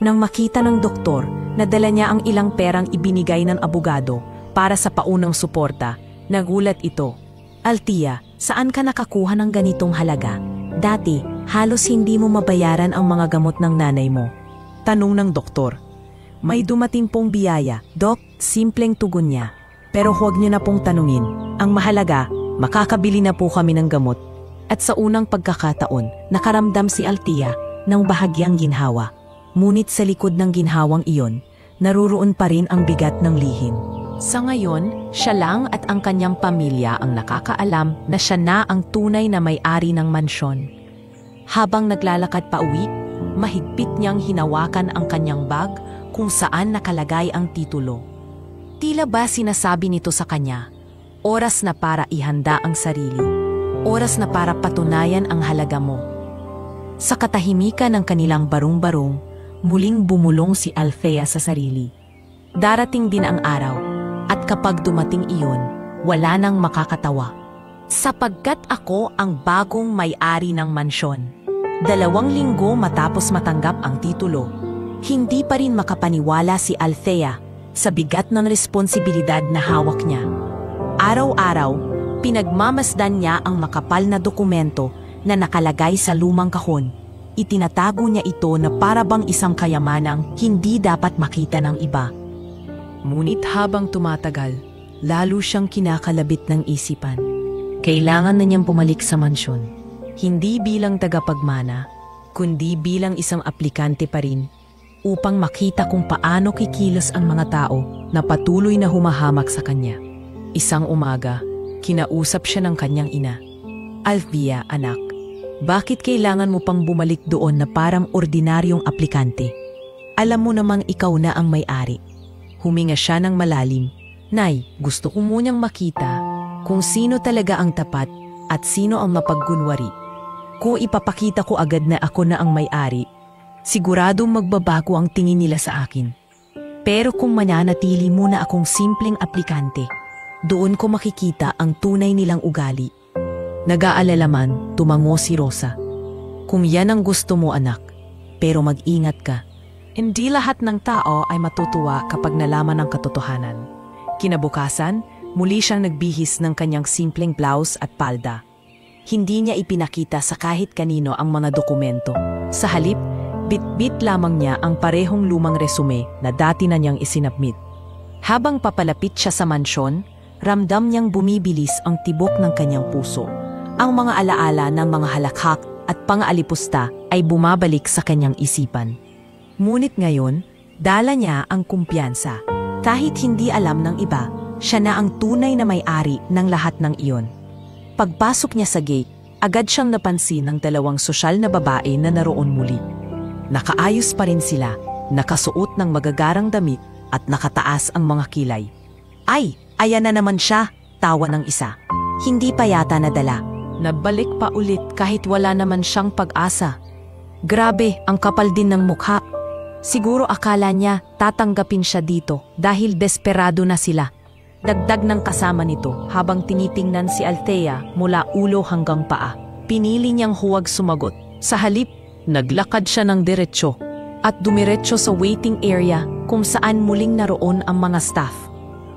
Nang makita ng doktor na dala niya ang ilang perang ibinigay ng abogado para sa paunang suporta, nagulat ito. Althea, saan ka nakakuha ng ganitong halaga? Dati, halos hindi mo mabayaran ang mga gamot ng nanay mo. Tanong ng doktor. May dumating pong biyaya, Dok, simpleng tugon niya. Pero huwag niyo na pong tanungin. Ang mahalaga, makakabili na po kami ng gamot. At sa unang pagkakataon, nakaramdam si Althea ng bahagyang ginhawa. Ngunit sa likod ng ginhawang iyon, naruroon pa rin ang bigat ng lihim. Sa ngayon, siya lang at ang kanyang pamilya ang nakakaalam na siya na ang tunay na may-ari ng mansyon. Habang naglalakad pa uwi, mahigpit niyang hinawakan ang kanyang bag kung saan nakalagay ang titulo. Tila ba sinasabi nito sa kanya, oras na para ihanda ang sarili, oras na para patunayan ang halaga mo. Sa katahimikan ng kanilang barong-barong, muling bumulong si Althea sa sarili. Darating din ang araw, at kapag dumating iyon, wala nang makakatawa. Sapagkat ako ang bagong may-ari ng mansyon. 2 linggo matapos matanggap ang titulo, hindi pa rin makapaniwala si Althea sa bigat ng responsibilidad na hawak niya. Araw-araw, pinagmamasdan niya ang makapal na dokumento na nakalagay sa lumang kahon. Itinatago niya ito na para bang isang kayamanang hindi dapat makita ng iba. Ngunit habang tumatagal, lalo siyang kinakalabit ng isipan. Kailangan na niyang bumalik sa mansyon. Hindi bilang tagapagmana, kundi bilang isang aplikante pa rin, upang makita kung paano kikilos ang mga tao na patuloy na humahamak sa kanya. Isang umaga, kinausap siya ng kanyang ina. Althea, anak, bakit kailangan mo pang bumalik doon na parang ordinaryong aplikante? Alam mo namang ikaw na ang may-ari. Huminga siya ng malalim. Nay, gusto ko munang makita kung sino talaga ang tapat at sino ang mapagkunwari. Kung ipapakita ko agad na ako na ang may-ari, siguradong magbabago ang tingin nila sa akin. Pero kung mananatili muna akong simpleng aplikante, doon ko makikita ang tunay nilang ugali. Nag-aalala man, tumango si Rosa. Kung yan ang gusto mo, anak, pero mag-ingat ka. Hindi lahat ng tao ay matutuwa kapag nalaman ang katotohanan. Kinabukasan, muli siyang nagbihis ng kanyang simpleng blouse at palda. Hindi niya ipinakita sa kahit kanino ang mga dokumento. Sa halip, bit-bit lamang niya ang parehong lumang resume na dati na niyang isinabmit. Habang papalapit siya sa mansyon, ramdam niyang bumibilis ang tibok ng kanyang puso. Ang mga alaala ng mga halakhak at pang-aalipusta ay bumabalik sa kanyang isipan. Ngunit ngayon, dala niya ang kumpiyansa. Kahit hindi alam ng iba, siya na ang tunay na may-ari ng lahat ng iyon. Pagpasok niya sa gate, agad siyang napansin ng 2 sosyal na babae na naroon muli. Nakaayos pa rin sila, nakasuot ng magagarang damit at nakataas ang mga kilay. Ay, ayan na naman siya, tawa ng isa. Hindi pa yata nadala. Nabalik pa ulit kahit wala naman siyang pag-asa. Grabe, ang kapal din ng mukha. Siguro akala niya tatanggapin siya dito dahil desperado na sila. Dagdag ng kasama nito habang tinitingnan si Althea mula ulo hanggang paa. Pinili niyang huwag sumagot. Sa halip, naglakad siya ng diretsyo at dumiretso sa waiting area kung saan muling naroon ang mga staff.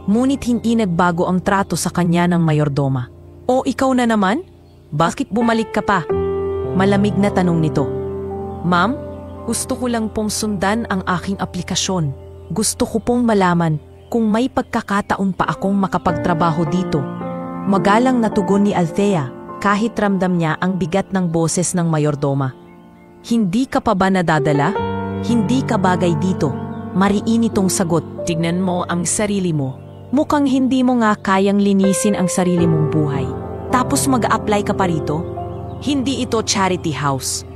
Ngunit hindi nagbago ang trato sa kanya ng mayordoma. O ikaw na naman? Bakit bumalik ka pa? Malamig na tanong nito. Ma'am? Gusto ko lang pong sundan ang aking aplikasyon. Gusto ko pong malaman kung may pagkakataon pa akong makapagtrabaho dito. Magalang na tugon ni Althea kahit ramdam niya ang bigat ng boses ng mayordoma. Hindi ka pa ba nadadala? Hindi ka bagay dito. Mariin itong sagot. Tignan mo ang sarili mo. Mukhang hindi mo nga kayang linisin ang sarili mong buhay. Tapos mag-a-apply ka pa rito? Hindi ito charity house.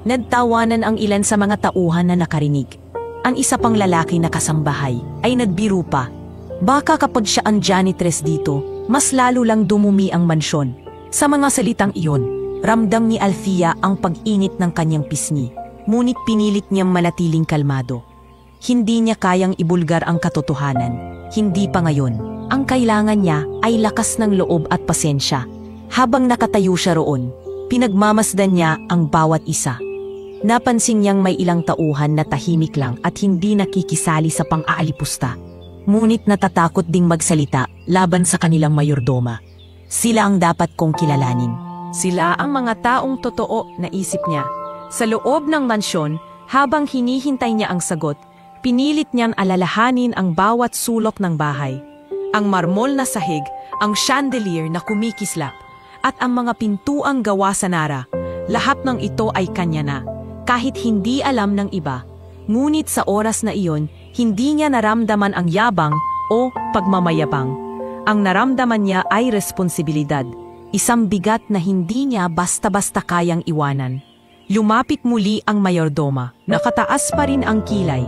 Nagtawanan ang ilan sa mga tauhan na nakarinig. Ang isa pang lalaki na kasambahay ay nagbiro pa. Baka kapag siya ang janitress dito, mas lalo lang dumumi ang mansyon. Sa mga salitang iyon, ramdam ni Althea ang pag-init ng kanyang pisngi. Ngunit pinilit niyang manatiling kalmado. Hindi niya kayang ibulgar ang katotohanan. Hindi pa ngayon. Ang kailangan niya ay lakas ng loob at pasensya. Habang nakatayo siya roon, pinagmamasdan niya ang bawat isa. Napansin niyang may ilang tauhan na tahimik lang at hindi nakikisali sa pang-aalipusta. Ngunit natatakot ding magsalita laban sa kanilang mayordoma. Sila ang dapat kong kilalanin. Sila ang mga taong totoo, naisip niya. Sa loob ng mansyon, habang hinihintay niya ang sagot, pinilit niyang alalahanin ang bawat sulok ng bahay. Ang marmol na sahig, ang chandelier na kumikislap, at ang mga pintuang gawa sa nara. Lahat ng ito ay kanya na. Kahit hindi alam ng iba, ngunit sa oras na iyon, hindi niya naramdaman ang yabang o pagmamayabang. Ang naramdaman niya ay responsibilidad, isang bigat na hindi niya basta-basta kayang iwanan. Lumapit muli ang mayordoma, nakataas pa rin ang kilay.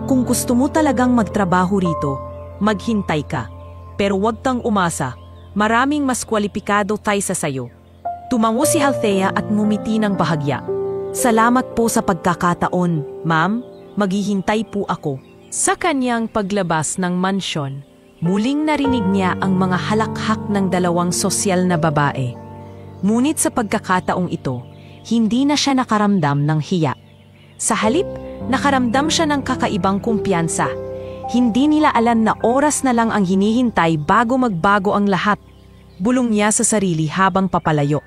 Kung gusto mo talagang magtrabaho rito, maghintay ka. Pero huwag kang umasa, maraming mas kwalipikado kaysa sayo. Tumango si Althea at ngumiti ng bahagya. Salamat po sa pagkakataon, ma'am, maghihintay po ako. Sa kanyang paglabas ng mansyon, muling narinig niya ang mga halakhak ng dalawang sosyal na babae. Ngunit sa pagkakataong ito, hindi na siya nakaramdam ng hiya. Sa halip, nakaramdam siya ng kakaibang kumpiyansa. Hindi nila alam na oras na lang ang hinihintay bago magbago ang lahat. Bulong niya sa sarili habang papalayo.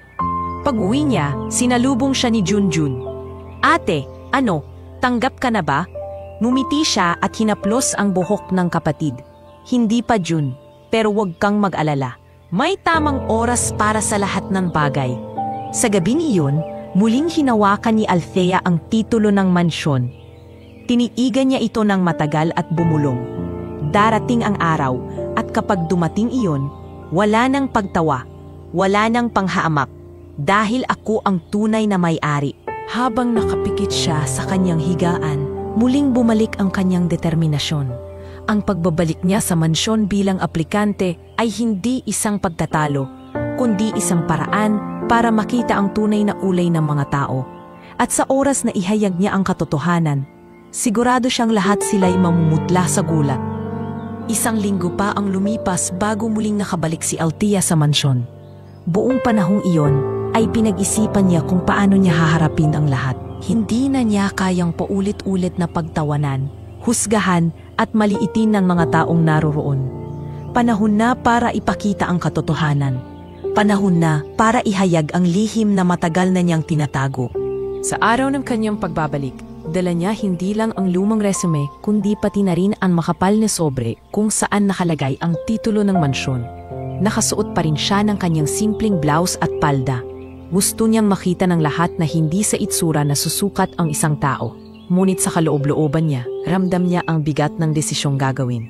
Pag-uwi niya, sinalubong siya ni Junjun. Ate, ano, tanggap ka na ba? Ngumiti siya at hinaplos ang buhok ng kapatid. Hindi pa Jun, pero huwag kang mag-alala. May tamang oras para sa lahat ng bagay. Sa gabing iyon, muling hinawakan ni Althea ang titulo ng mansyon. Tiniigan niya ito ng matagal at bumulong. Darating ang araw at kapag dumating iyon, wala nang pagtawa, wala nang panghaamak, dahil ako ang tunay na may-ari. Habang nakapikit siya sa kanyang higaan, muling bumalik ang kanyang determinasyon. Ang pagbabalik niya sa mansyon bilang aplikante ay hindi isang pagtatalo, kundi isang paraan para makita ang tunay na kulay ng mga tao. At sa oras na ihayag niya ang katotohanan, sigurado siyang lahat sila'y mamumutla sa gulat. Isang linggo pa ang lumipas bago muling nakabalik si Althea sa mansyon. Buong panahong iyon ay pinag-isipan niya kung paano niya haharapin ang lahat. Hindi na niya kayang paulit-ulit na pagtawanan, husgahan at maliitin ng mga taong naroroon. Panahon na para ipakita ang katotohanan. Panahon na para ihayag ang lihim na matagal na niyang tinatago. Sa araw ng kanyang pagbabalik, dala niya hindi lang ang lumang resume kundi pati na rin ang makapal na sobre kung saan nakalagay ang titulo ng mansyon. Nakasuot pa rin siya ng kanyang simpleng blouse at palda. Gusto niyang makita ng lahat na hindi sa itsura na susukat ang isang tao. Ngunit sa kaloob-looban niya, ramdam niya ang bigat ng desisyong gagawin.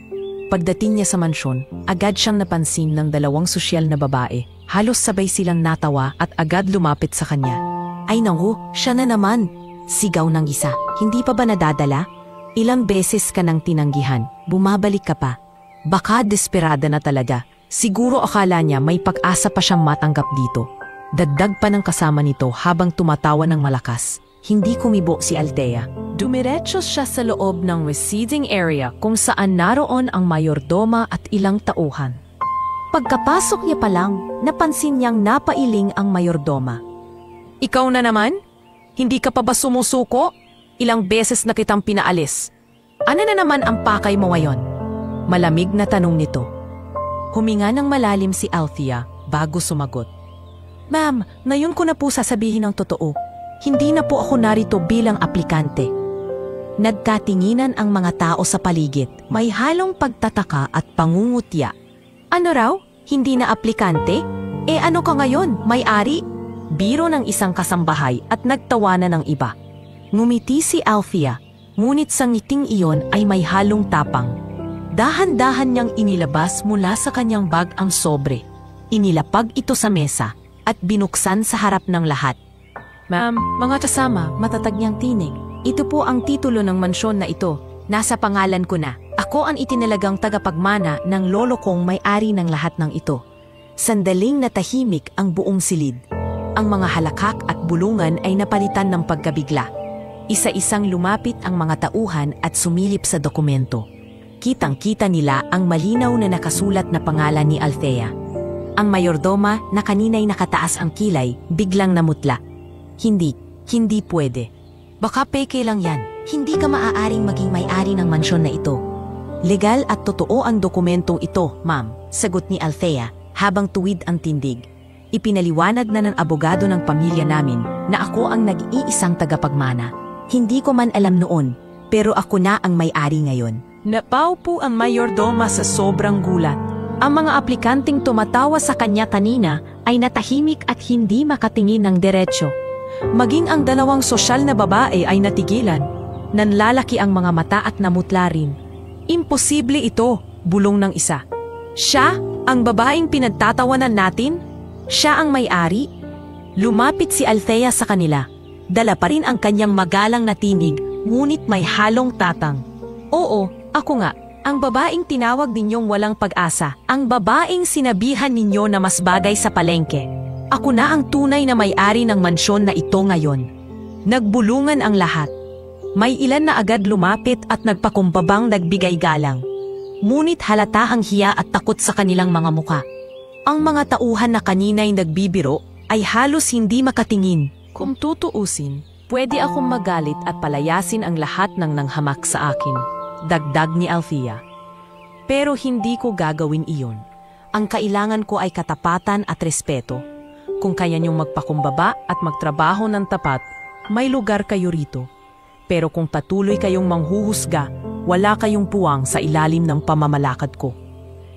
Pagdating niya sa mansyon, agad siyang napansin ng dalawang sosyal na babae. Halos sabay silang natawa at agad lumapit sa kanya. Ay naku, siya na naman! Sigaw ng isa. Hindi pa ba nadadala? Ilang beses ka nang tinanggihan, bumabalik ka pa. Baka desperada na talaga. Siguro akala niya may pag-asa pa siyang matanggap dito. Dagdag pa ng kasama nito habang tumatawa ng malakas. Hindi kumibo si Althea. Dumiretso siya sa loob ng receiving area kung saan naroon ang mayordoma at ilang tauhan. Pagkapasok niya pa lang, napansin niyang napailing ang mayordoma. Ikaw na naman? Hindi ka pa ba sumusuko? Ilang beses na kitang pinaalis. Ano na naman ang pakay mo ngayon? Malamig na tanong nito. Huminga ng malalim si Althea bago sumagot. Ma'am, ngayon ko na po sasabihin ang totoo. Hindi na po ako narito bilang aplikante. Nagkatinginan ang mga tao sa paligid. May halong pagtataka at pangungutya. Ano raw? Hindi na aplikante? Eh ano ka ngayon? May-ari? Biro ng isang kasambahay at nagtawanan ng iba. Ngumiti si Althea, ngunit sa ngiting iyon ay may halong tapang. Dahan-dahan niyang inilabas mula sa kanyang bag ang sobre. Inilapag ito sa mesa at binuksan sa harap ng lahat. Ma'am, mga kasama, matatag niyang tinig. Ito po ang titulo ng mansyon na ito. Nasa pangalan ko na. Ako ang itinalagang tagapagmana ng lolo kong may-ari ng lahat ng ito. Sandaling natahimik ang buong silid. Ang mga halakhak at bulungan ay napalitan ng pagkabigla. Isa-isang lumapit ang mga tauhan at sumilip sa dokumento. Kitang-kita nila ang malinaw na nakasulat na pangalan ni Althea. Ang mayordoma na kanina'y nakataas ang kilay, biglang namutla. Hindi pwede. Baka peke lang yan. Hindi ka maaaring maging may-ari ng mansyon na ito. Legal at totoo ang dokumentong ito, ma'am, sagot ni Althea habang tuwid ang tindig. Ipinaliwanag na ng abogado ng pamilya namin na ako ang nag-iisang tagapagmana. Hindi ko man alam noon, pero ako na ang may-ari ngayon. Napaupo ang mayordoma sa sobrang gulat. Ang mga aplikanteng tumatawa sa kanya kanina ay natahimik at hindi makatingin ng diretsyo. Maging ang dalawang sosyal na babae ay natigilan. Nanlalaki ang mga mata at namutla rin. Imposible ito, Bulong ng isa. Siya, ang babaeng pinagtatawanan natin? Siya ang may-ari? Lumapit si Althea sa kanila. Dala pa rin ang kanyang magalang na tinig, ngunit may halong tatang. Oo, ako nga. Ang babaeng tinawag ninyong walang pag-asa. Ang babaeng sinabihan ninyo na mas bagay sa palengke. Ako na ang tunay na may-ari ng mansyon na ito ngayon. Nagbulungan ang lahat. May ilan na agad lumapit at nagpakumbabang nagbigay galang. Ngunit halata ang hiya at takot sa kanilang mga muka. Ang mga tauhan na kanina'y nagbibiro ay halos hindi makatingin. Kung tutuusin, pwede akong magalit at palayasin ang lahat ng nanghamak sa akin. Dagdag ni Althea. Pero hindi ko gagawin iyon. Ang kailangan ko ay katapatan at respeto. Kung kaya niyong magpakumbaba at magtrabaho ng tapat, may lugar kayo rito. Pero kung patuloy kayong manghuhusga, wala kayong puwang sa ilalim ng pamamalakad ko.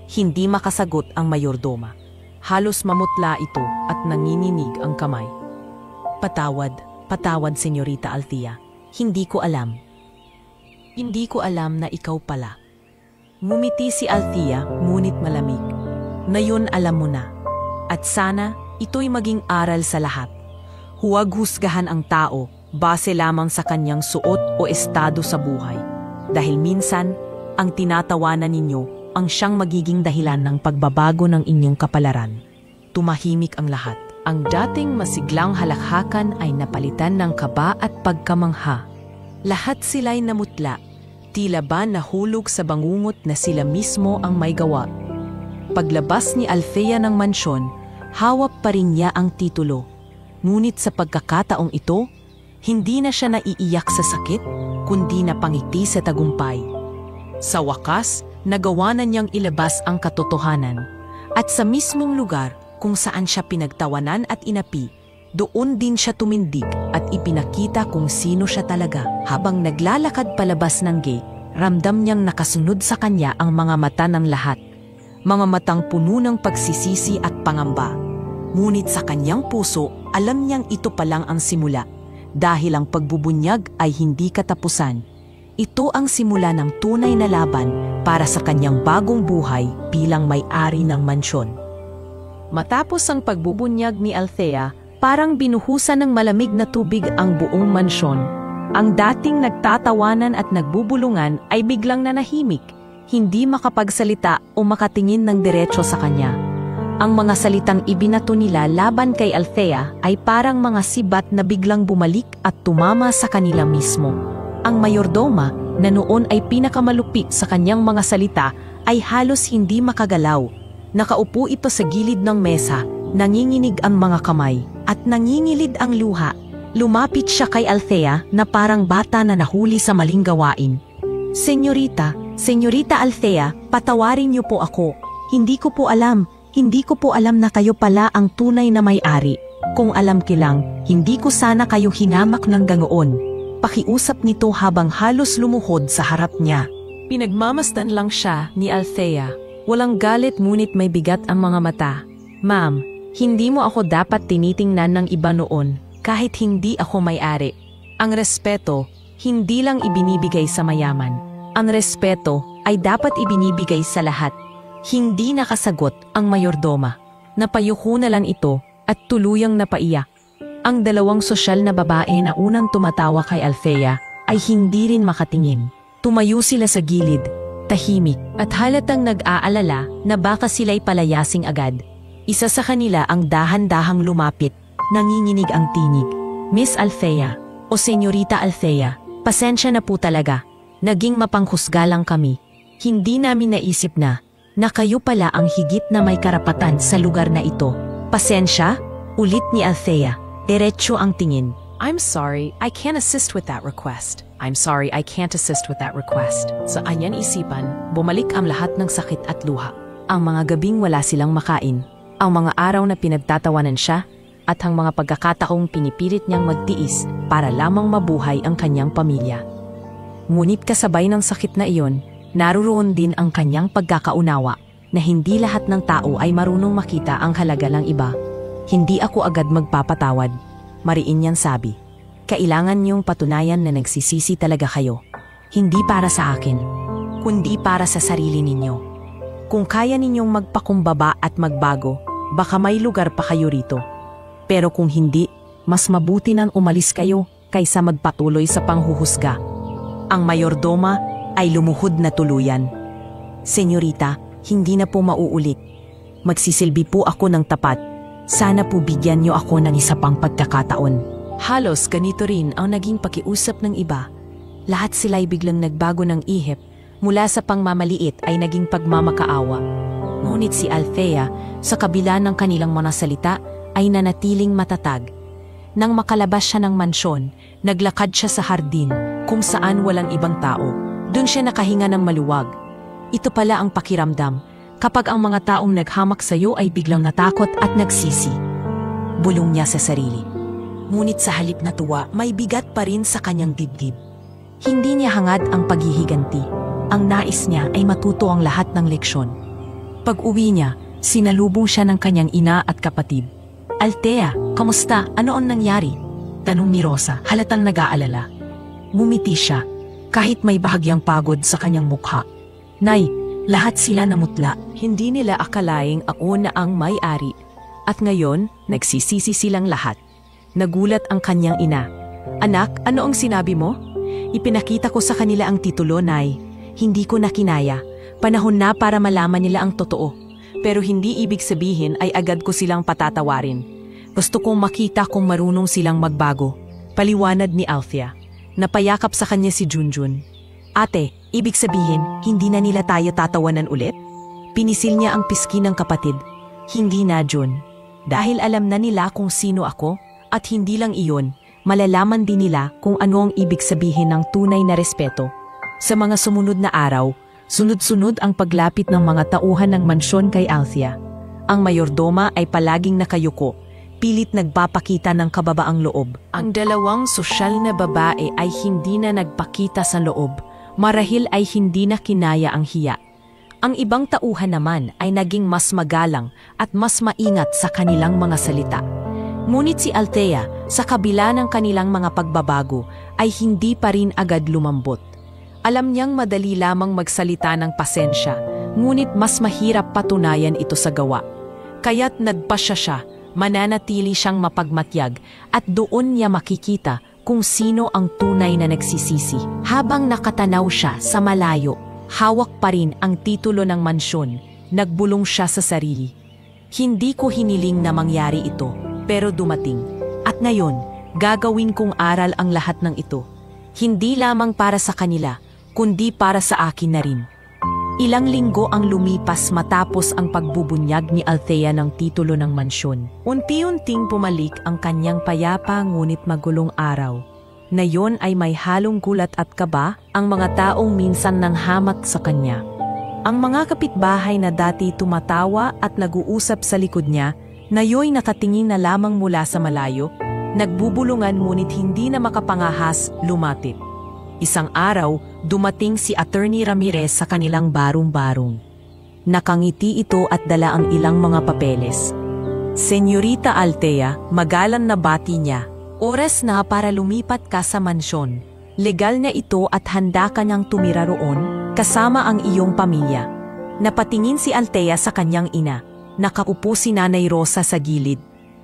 Hindi makasagot ang mayordoma. Halos mamutla ito at nanginginig ang kamay. Patawad, Senyorita Althea. Hindi ko alam. Hindi ko alam na ikaw pala. Ngumiti si Althea, ngunit malamig. Ngayon alam mo na. At sana, ito'y maging aral sa lahat. Huwag husgahan ang tao base lamang sa kanyang suot o estado sa buhay. Dahil minsan, ang tinatawanan ninyo ang siyang magiging dahilan ng pagbabago ng inyong kapalaran. Tumahimik ang lahat. Ang dating masiglang halakhakan ay napalitan ng kaba at pagkamangha. Lahat sila'y namutla, tila ba nahulog sa bangungot na sila mismo ang may gawa. Paglabas ni Althea ng mansyon, hawak pa rin niya ang titulo. Ngunit sa pagkakataong ito, hindi na siya naiiyak sa sakit, kundi napangiti sa tagumpay. Sa wakas, nagawa na niyang ilabas ang katotohanan. At sa mismong lugar kung saan siya pinagtawanan at inapi, doon din siya tumindig at ipinakita kung sino siya talaga. Habang naglalakad palabas ng gate, ramdam niyang nakasunod sa kanya ang mga mata ng lahat. Mga matang puno ng pagsisisi at pangamba. Ngunit sa kanyang puso, alam niyang ito pa lang ang simula. Dahil ang pagbubunyag ay hindi katapusan. Ito ang simula ng tunay na laban para sa kanyang bagong buhay bilang may-ari ng mansyon. Matapos ang pagbubunyag ni Althea, parang binuhusan ng malamig na tubig ang buong mansyon. Ang dating nagtatawanan at nagbubulungan ay biglang nanahimik, hindi makapagsalita o makatingin ng diretso sa kanya. Ang mga salitang ibinato nila laban kay Althea ay parang mga sibat na biglang bumalik at tumama sa kanila mismo. Ang mayordoma, na noon ay pinakamalupit sa kanyang mga salita, ay halos hindi makagalaw. Nakaupo ito sa gilid ng mesa, nanginginig ang mga kamay, at nangingilid ang luha. Lumapit siya kay Althea na parang bata na nahuli sa maling gawain. Senyorita Althea, patawarin niyo po ako. Hindi ko po alam na kayo pala ang tunay na may-ari. Kung alam ko lang, hindi ko sana kayo hinamak ng ganoon. Pakiusap nito habang halos lumuhod sa harap niya. Pinagmamasdan lang siya ni Althea. Walang galit ngunit may bigat ang mga mata. Ma'am, hindi mo ako dapat tinitingnan ng iba noon kahit hindi ako may-ari. Ang respeto, hindi lang ibinibigay sa mayaman. Ang respeto ay dapat ibinibigay sa lahat. Hindi nakasagot ang mayordoma. Napayuko na lang ito at tuluyang napaiyak. Ang dalawang sosyal na babae na unang tumatawa kay Althea ay hindi rin makatingin. Tumayo sila sa gilid, tahimik, at halatang nag-aalala na baka sila'y palayasing agad. Isa sa kanila ang dahan-dahang lumapit, nanginginig ang tinig. Miss Althea, o Senyorita Althea, pasensya na po talaga. Naging mapanghusga lang kami. Hindi namin naisip na kayo pala ang higit na may karapatan sa lugar na ito. Pasensya? Ulit ni Althea. Diretso ang tingin. I'm sorry, I can't assist with that request. Sa kanyang isipan, bumalik ang lahat ng sakit at luha. Ang mga gabing wala silang makain, ang mga araw na pinagtatawanan siya, at ang mga pagkakataong pinipilit niyang magtiis para lamang mabuhay ang kanyang pamilya. Ngunit kasabay ng sakit na iyon, naruroon din ang kanyang pagkakaunawa na hindi lahat ng tao ay marunong makita ang halaga ng iba. Hindi ako agad magpapatawad, mariin niyang sabi. Kailangan niyong patunayan na nagsisisi talaga kayo. Hindi para sa akin, kundi para sa sarili ninyo. Kung kaya ninyong magpakumbaba at magbago, baka may lugar pa kayo rito. Pero kung hindi, mas mabuti nang umalis kayo kaysa magpatuloy sa panghuhusga. Ang mayordoma ay lumuhod na tuluyan. Senyorita, hindi na po mauulit. Magsisilbi po ako ng tapat. Sana po bigyan niyo ako ng isa pang pagkakataon. Halos ganito rin ang naging pakiusap ng iba. Lahat sila'y biglang nagbago ng ihip. Mula sa pangmamaliit ay naging pagmamakaawa. Ngunit si Althea, sa kabila ng kanilang mga salita, ay nanatiling matatag. Nang makalabas siya ng mansyon, naglakad siya sa hardin kung saan walang ibang tao. Doon siya nakahinga ng maluwag. Ito pala ang pakiramdam kapag ang mga taong naghamak sa iyo ay biglang natakot at nagsisi. Bulong niya sa sarili. Ngunit sa halip na tuwa, may bigat pa rin sa kanyang dibdib. Hindi niya hangad ang paghihiganti. Ang nais niya ay matuto ang lahat ng leksyon. Pag-uwi niya, sinalubong siya ng kanyang ina at kapatid. Althea, kamusta? Ano ang nangyari? Tanong ni Rosa, halatang nag-aalala. Ngumiti siya, kahit may bahagyang pagod sa kanyang mukha. Nay, lahat sila namutla. Hindi nila akalaing ako na ang may-ari. At ngayon, nagsisisi silang lahat. Nagulat ang kanyang ina. Anak, ano ang sinabi mo? Ipinakita ko sa kanila ang titulo, Nay. Hindi ko na kinaya. Panahon na para malaman nila ang totoo. Pero hindi ibig sabihin ay agad ko silang patatawarin. Gusto kong makita kung marunong silang magbago. Paliwanag ni Althea. Napayakap sa kanya si Junjun. Ate, ibig sabihin, hindi na nila tayo tatawanan ulit? Pinisil niya ang piski ng kapatid. Hindi na, Jun. Dahil alam na nila kung sino ako, at hindi lang iyon, malalaman din nila kung ano ang ibig sabihin ng tunay na respeto. Sa mga sumunod na araw, sunod-sunod ang paglapit ng mga tauhan ng mansyon kay Althea. Ang mayordoma ay palaging nakayuko, pilit nagpapakita ng kababaang loob. Ang dalawang sosyal na babae ay hindi na nagpakita sa loob, marahil ay hindi na kinaya ang hiya. Ang ibang tauhan naman ay naging mas magalang at mas maingat sa kanilang mga salita. Ngunit si Althea, sa kabila ng kanilang mga pagbabago, ay hindi pa rin agad lumambot. Alam niyang madali lamang magsalita ng pasensya, ngunit mas mahirap patunayan ito sa gawa. Kaya't nagpasya siya, mananatili siyang mapagmatyag at doon niya makikita kung sino ang tunay na nagsisisi. Habang nakatanaw siya sa malayo, hawak pa rin ang titulo ng mansyon, nagbulong siya sa sarili. Hindi ko hiniling na mangyari ito, pero dumating. At ngayon, gagawin kong aral ang lahat ng ito. Hindi lamang para sa kanila, kundi para sa akin na rin. Ilang linggo ang lumipas matapos ang pagbubunyag ni Althea ng titulo ng mansyon. Unti-unting pumalik ang kanyang payapa ngunit magulong araw. Na yon ay may halong gulat at kaba ang mga taong minsan nang hamak sa kanya. Ang mga kapitbahay na dati tumatawa at nag-uusap sa likod niya, na yo'y nakatingin na lamang mula sa malayo, nagbubulungan ngunit hindi na makapangahas, lumapit. Isang araw, dumating si Attorney Ramirez sa kanilang barong-barong. Nakangiti ito at dala ang ilang mga papeles. Senyorita Althea, magalang na bati niya. Oras na para lumipat ka sa mansyon. Legal na ito at handa ka nang tumira roon, kasama ang iyong pamilya. Napatingin si Althea sa kanyang ina. Nakaupo si Nanay Rosa sa gilid.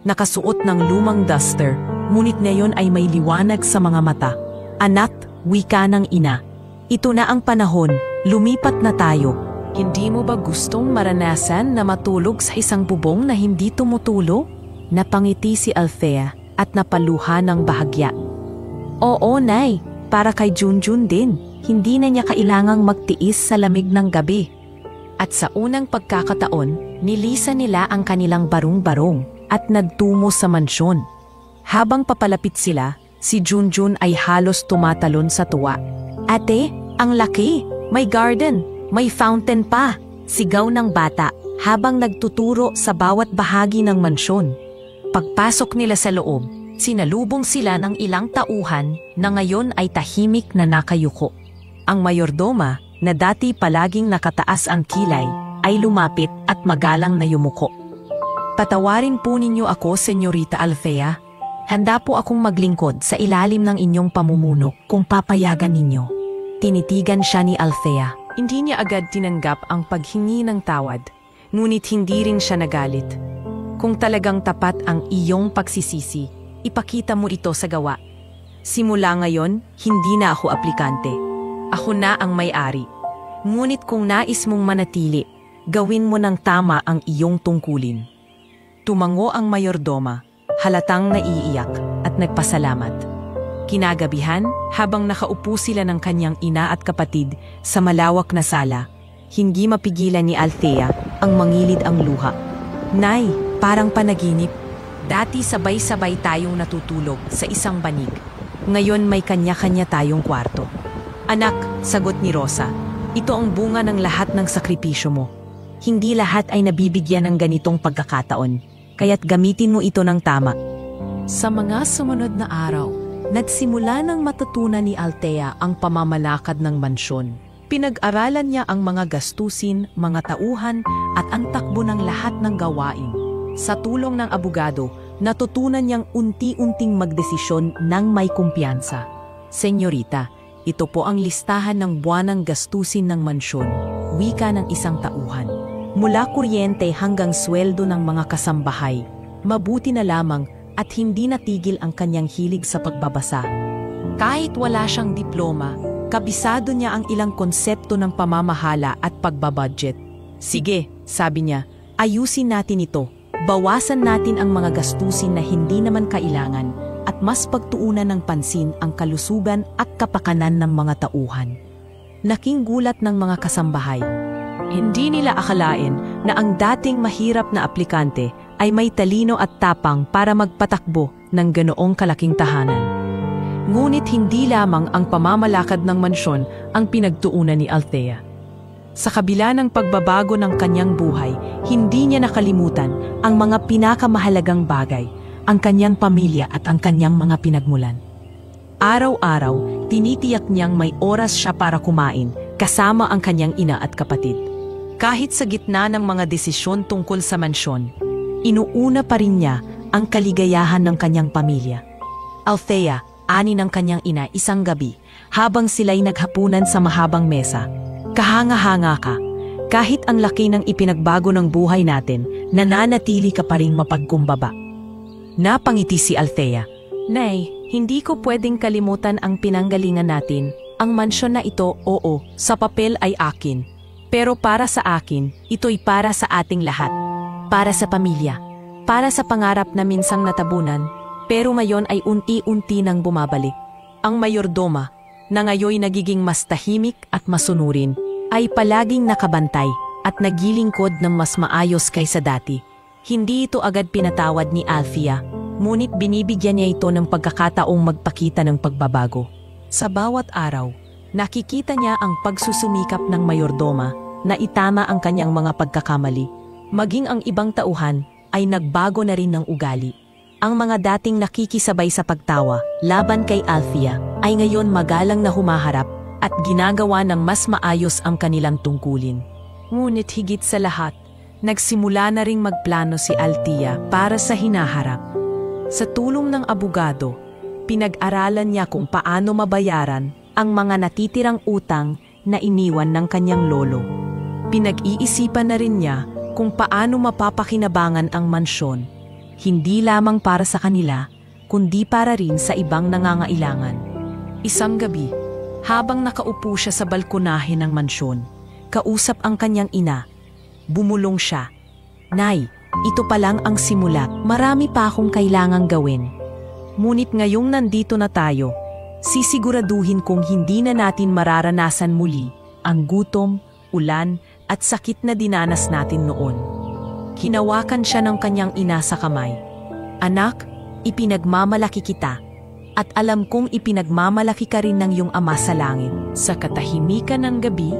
Nakasuot ng lumang duster, ngunit ngayon ay may liwanag sa mga mata. Anak, wika ng ina. Ito na ang panahon, lumipat na tayo. Hindi mo ba gustong maranasan na matulog sa isang bubong na hindi tumutulo? Napangiti si Althea at napaluha ng bahagya. Oo, Nay, para kay Junjun din. Hindi na niya kailangang magtiis sa lamig ng gabi. At sa unang pagkakataon, nilisan nila ang kanilang barong-barong at nagtungo sa mansyon. Habang papalapit sila, si Junjun ay halos tumatalon sa tuwa. Ate, ang laki! May garden! May fountain pa! Sigaw ng bata habang nagtuturo sa bawat bahagi ng mansyon. Pagpasok nila sa loob, sinalubong sila ng ilang tauhan na ngayon ay tahimik na nakayuko. Ang mayordoma, na dati palaging nakataas ang kilay, ay lumapit at magalang na yumuko. Patawarin po ninyo ako, Senyorita Althea. Handa po akong maglingkod sa ilalim ng inyong pamumuno kung papayagan ninyo. Tinitigan siya ni Althea. Hindi niya agad tinanggap ang paghingi ng tawad, ngunit hindi rin siya nagalit. Kung talagang tapat ang iyong pagsisisi, ipakita mo ito sa gawa. Simula ngayon, hindi na ako aplikante. Ako na ang may-ari. Ngunit kung nais mong manatili, gawin mo ng tama ang iyong tungkulin. Tumango ang mayordoma, halatang naiiyak at nagpasalamat. Kinagabihan, habang nakaupo sila ng kanyang ina at kapatid sa malawak na sala, hindi mapigilan ni Althea ang mangilid ang luha. Nay, parang panaginip. Dati sabay-sabay tayong natutulog sa isang banig. Ngayon may kanya-kanya tayong kwarto. Anak, sagot ni Rosa, ito ang bunga ng lahat ng sakripisyo mo. Hindi lahat ay nabibigyan ng ganitong pagkakataon, kaya't gamitin mo ito ng tama. Sa mga sumunod na araw, nagsimula ng matutunan ni Althea ang pamamalakad ng mansyon. Pinag-aralan niya ang mga gastusin, mga tauhan at ang takbo ng lahat ng gawain. Sa tulong ng abogado, natutunan niyang unti-unting magdesisyon ng may kumpiyansa. Senyorita, ito po ang listahan ng buwanang gastusin ng mansyon, wika ng isang tauhan. Mula kuryente hanggang sweldo ng mga kasambahay, mabuti na lamang at hindi natigil ang kanyang hilig sa pagbabasa. Kahit wala siyang diploma, kabisado niya ang ilang konsepto ng pamamahala at pagbabudget. Sige, sabi niya, ayusin natin ito. Bawasan natin ang mga gastusin na hindi naman kailangan at mas pagtuunan ng pansin ang kalusugan at kapakanan ng mga tauhan. Laking gulat ng mga kasambahay. Hindi nila akalain na ang dating mahirap na aplikante ay may talino at tapang para magpatakbo ng ganoong kalaking tahanan. Ngunit hindi lamang ang pamamalakad ng mansyon ang pinagtuunan ni Althea. Sa kabila ng pagbabago ng kanyang buhay, hindi niya nakalimutan ang mga pinakamahalagang bagay, ang kanyang pamilya at ang kanyang mga pinagmulan. Araw-araw, tinitiyak niyang may oras siya para kumain kasama ang kanyang ina at kapatid. Kahit sa gitna ng mga desisyon tungkol sa mansyon, inuuna pa rin niya ang kaligayahan ng kanyang pamilya. Althea, ani ng kanyang ina isang gabi, habang sila'y naghapunan sa mahabang mesa. Kahanga-hanga ka. Kahit ang laki ng ipinagbago ng buhay natin, nananatili ka pa rin mapagkumbaba. Napangiti si Althea. Nay, hindi ko pwedeng kalimutan ang pinanggalingan natin. Ang mansyon na ito, oo, sa papel ay akin. Pero para sa akin, ito'y para sa ating lahat. Para sa pamilya. Para sa pangarap na minsang natabunan, pero ngayon ay unti-unti nang bumabalik. Ang mayordoma, na ngayon nagiging mas tahimik at masunurin, ay palaging nakabantay at naglilingkod ng mas maayos kaysa dati. Hindi ito agad pinatawad ni Althea, ngunit binibigyan niya ito ng pagkakataong magpakita ng pagbabago. Sa bawat araw, nakikita niya ang pagsusumikap ng mayordoma na itama ang kanyang mga pagkakamali. Maging ang ibang tauhan ay nagbago na rin ng ugali. Ang mga dating nakikisabay sa pagtawa laban kay Althea ay ngayon magalang na humaharap at ginagawa ng mas maayos ang kanilang tungkulin. Ngunit higit sa lahat, nagsimula na ring magplano si Althea para sa hinaharap. Sa tulong ng abogado, pinag-aralan niya kung paano mabayaran ang mga natitirang utang na iniwan ng kanyang lolo. Pinag-iisipan na rin niya kung paano mapapakinabangan ang mansyon, hindi lamang para sa kanila, kundi para rin sa ibang nangangailangan. Isang gabi, habang nakaupo siya sa balkonahe ng mansyon, kausap ang kanyang ina. Bumulong siya. Nay, ito pa lang ang simula, marami pa akong kailangang gawin. Ngunit ngayong nandito na tayo, sisiguraduhin kong hindi na natin mararanasan muli ang gutom, ulan at sakit na dinanas natin noon. Hinawakan siya ng kanyang ina sa kamay. Anak, ipinagmamalaki kita at alam kong ipinagmamalaki ka rin ng iyong ama sa langit. Sa katahimikan ng gabi,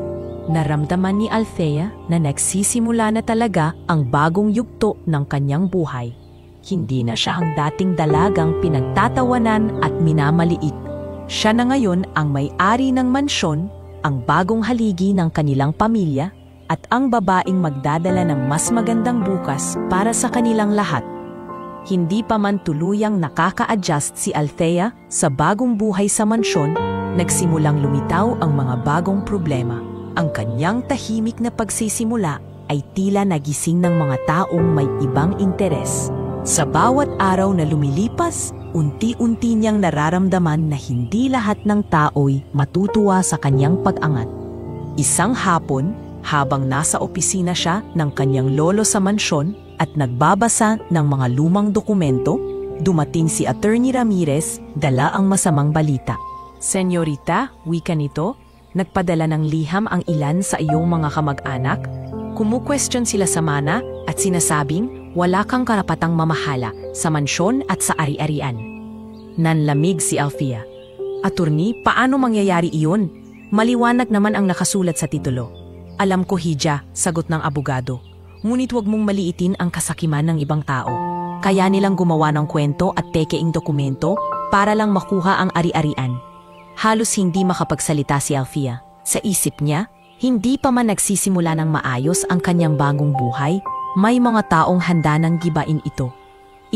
naramdaman ni Althea na nagsisimula na talaga ang bagong yugto ng kanyang buhay. Hindi na siya ang dating dalagang pinagtatawanan at minamaliit. Siya na ngayon ang may-ari ng mansyon, ang bagong haligi ng kanilang pamilya, at ang babaeng magdadala ng mas magandang bukas para sa kanilang lahat. Hindi pa man tuluyang nakaka-adjust si Althea sa bagong buhay sa mansyon, nagsimulang lumitaw ang mga bagong problema. Ang kanyang tahimik na pagsisimula ay tila nagising ng mga taong may ibang interes. Sa bawat araw na lumilipas, unti-unti niyang nararamdaman na hindi lahat ng tao'y matutuwa sa kanyang pag-angat. Isang hapon, habang nasa opisina siya ng kanyang lolo sa mansyon at nagbabasa ng mga lumang dokumento, dumating si Attorney Ramirez, dala ang masamang balita. "Senyorita, wika nito, nagpadala ng liham ang ilan sa iyong mga kamag-anak. Kumu-question sila sa mana at sinasabing wala kang karapatang mamahala sa mansyon at sa ari-arian." Nanlamig si Althea. "Attorney, paano mangyayari iyon? Maliwanag naman ang nakasulat sa titulo." "Alam ko, Hija," sagot ng abogado. "Ngunit huwag mong maliitin ang kasakiman ng ibang tao. Kaya nilang gumawa ng kwento at pekeing dokumento para lang makuha ang ari-arian." Halos hindi makapagsalita si Althea. Sa isip niya, hindi pa man nagsisimula ng maayos ang kanyang bagong buhay, may mga taong handa ng gibain ito.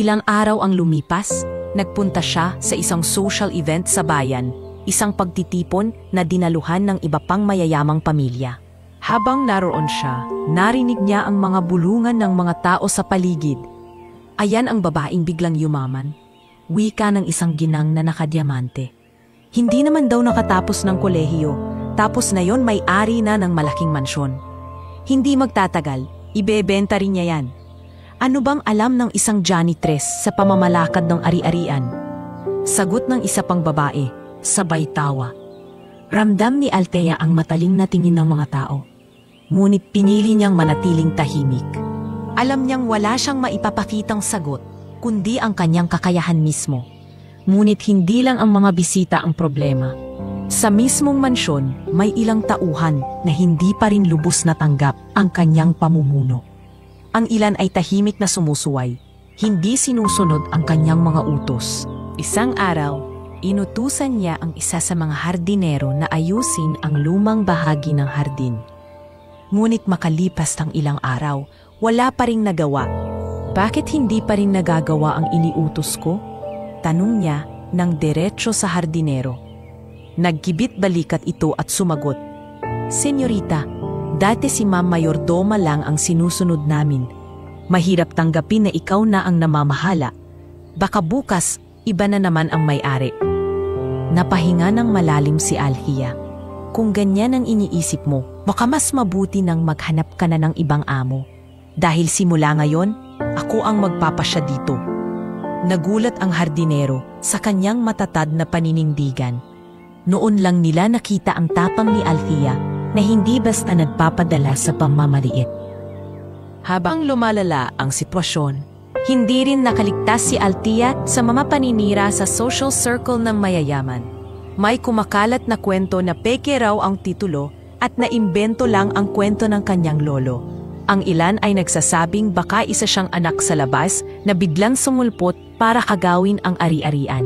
Ilang araw ang lumipas, nagpunta siya sa isang social event sa bayan, isang pagtitipon na dinaluhan ng iba pang mayayamang pamilya. Habang naroon siya, narinig niya ang mga bulungan ng mga tao sa paligid. Ayan ang babaeng biglang yumaman. Wika ng isang ginang na nakadiamante. Hindi naman daw nakatapos ng kolehiyo, tapos na yon may-ari na ng malaking mansyon. Hindi magtatagal, ibebenta rin niya yan. Ano bang alam ng isang janitress sa pamamalakad ng ari-arian? Sagot ng isa pang babae, sabay tawa. Ramdam ni Althea ang mataling na tingin ng mga tao. Ngunit pinili niyang manatiling tahimik. Alam niyang wala siyang maipapakitang sagot, kundi ang kanyang kakayahan mismo. Ngunit hindi lang ang mga bisita ang problema. Sa mismong mansyon, may ilang tauhan na hindi pa rin lubos na tanggap ang kanyang pamumuno. Ang ilan ay tahimik na sumusuway, hindi sinusunod ang kanyang mga utos. Isang araw, inutusan niya ang isa sa mga hardinero na ayusin ang lumang bahagi ng hardin. Ngunit makalipas ng ilang araw, wala pa ring nagawa. "Bakit hindi pa rin nagagawa ang iniutos ko?" tanong niya ng diretso sa hardinero. Naggibit balikat ito at sumagot, "Senyorita, dati si Ma'am Mayordoma lang ang sinusunod namin. Mahirap tanggapin na ikaw na ang namamahala. Baka bukas, iba na naman ang may-ari." Napahinga ng malalim si Althea. Kung ganyan ang iniisip mo, baka mas mabuti nang maghanap ka na ng ibang amo. Dahil simula ngayon, ako ang magpapasya dito. Nagulat ang hardinero sa kanyang matatag na paninindigan. Noon lang nila nakita ang tapang ni Althea na hindi basta nagpapadala sa pamamaliit. Habang lumalala ang sitwasyon, hindi rin nakaligtas si Althea sa mga paninira sa social circle ng mayayaman. May kumakalat na kwento na peke raw ang titulo at naimbento lang ang kwento ng kanyang lolo. Ang ilan ay nagsasabing baka isa siyang anak sa labas na biglang sumulpot para kagawin ang ari-arian.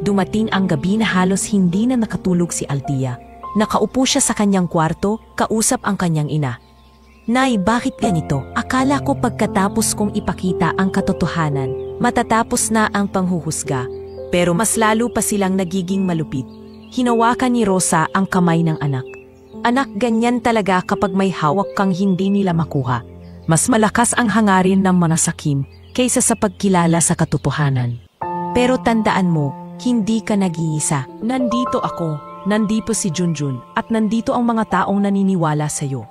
Dumating ang gabi na halos hindi na nakatulog si Althea. Nakaupo siya sa kanyang kwarto, kausap ang kanyang ina. "Nay, bakit ganito? Akala ko pagkatapos kong ipakita ang katotohanan, matatapos na ang panghuhusga. Pero mas lalo pa silang nagiging malupit." Hinawakan ni Rosa ang kamay ng anak. "Anak, ganyan talaga kapag may hawak kang hindi nila makuha. Mas malakas ang hangarin ng manasakim kaysa sa pagkilala sa katotohanan. Pero tandaan mo, hindi ka nag-iisa. Nandito ako, nandito si Junjun, at nandito ang mga taong naniniwala sa iyo."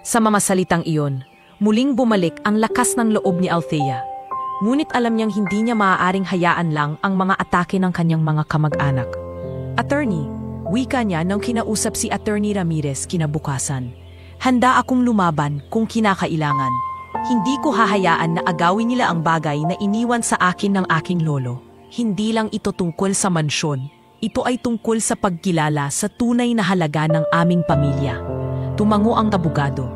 Sa mamasalitang iyon, muling bumalik ang lakas ng loob ni Althea. Ngunit alam niyang hindi niya maaaring hayaan lang ang mga atake ng kanyang mga kamag-anak. "Attorney," wika niya nang kinausap si Attorney Ramirez kinabukasan. "Handa akong lumaban kung kinakailangan. Hindi ko hahayaan na agawin nila ang bagay na iniwan sa akin ng aking lolo. Hindi lang ito tungkol sa mansyon. Ito ay tungkol sa pagkilala sa tunay na halaga ng aming pamilya." Tumango ang abogado.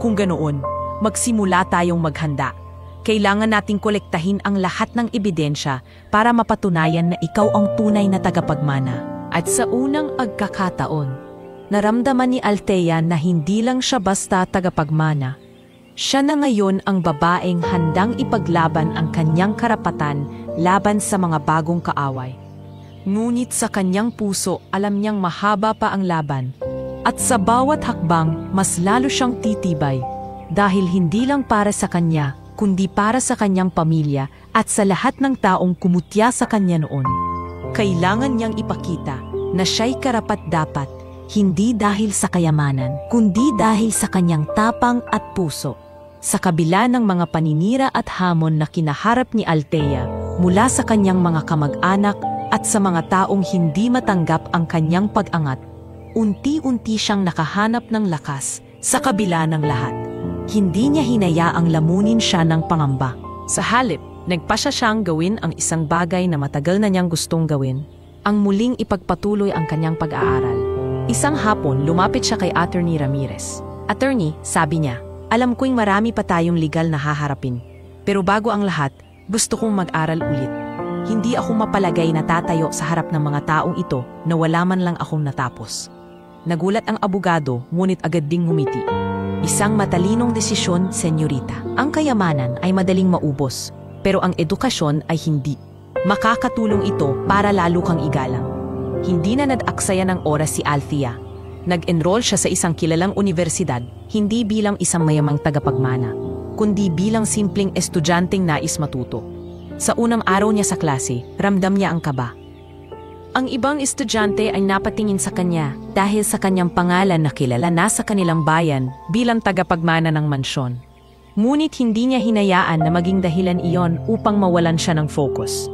"Kung ganoon, magsimula tayong maghanda. Kailangan nating kolektahin ang lahat ng ebidensya para mapatunayan na ikaw ang tunay na tagapagmana." At sa unang pagkakataon, naramdaman ni Althea na hindi lang siya basta tagapagmana. Siya na ngayon ang babaeng handang ipaglaban ang kanyang karapatan laban sa mga bagong kaaway. Ngunit sa kanyang puso, alam niyang mahaba pa ang laban. At sa bawat hakbang, mas lalo siyang titibay. Dahil hindi lang para sa kanya, kundi para sa kanyang pamilya at sa lahat ng taong kumutya sa kanya noon. Kailangan niyang ipakita na siya'y karapat-dapat, hindi dahil sa kayamanan, kundi dahil sa kanyang tapang at puso. Sa kabila ng mga paninira at hamon na kinaharap ni Althea mula sa kanyang mga kamag-anak at sa mga taong hindi matanggap ang kanyang pag-angat, unti-unti siyang nakahanap ng lakas sa kabila ng lahat. Hindi niya hinayaang lamunin siya ng pangamba. Sa halip, nagpasya siyang gawin ang isang bagay na matagal na niyang gustong gawin, ang muling ipagpatuloy ang kanyang pag-aaral. Isang hapon, lumapit siya kay Attorney Ramirez. Attorney, sabi niya, alam ko'y marami pa tayong legal na haharapin. Pero bago ang lahat, gusto kong mag-aral ulit. Hindi ako mapalagay na tatayo sa harap ng mga taong ito na wala man lang akong natapos. Nagulat ang abogado, ngunit agad ding ngumiti. Isang matalinong desisyon, senyorita. Ang kayamanan ay madaling maubos, pero ang edukasyon ay hindi. Makakatulong ito para lalo kang igalang. Hindi na nag-aksaya ng oras si Althea. Nag-enroll siya sa isang kilalang universidad, hindi bilang isang mayamang tagapagmana, kundi bilang simpleng estudyanteng nais matuto. Sa unang araw niya sa klase, ramdam niya ang kaba. Ang ibang estudyante ay napatingin sa kanya dahil sa kanyang pangalan na kilala na sa kanilang bayan bilang tagapagmana ng mansyon. Ngunit hindi niya hinayaan na maging dahilan iyon upang mawalan siya ng focus.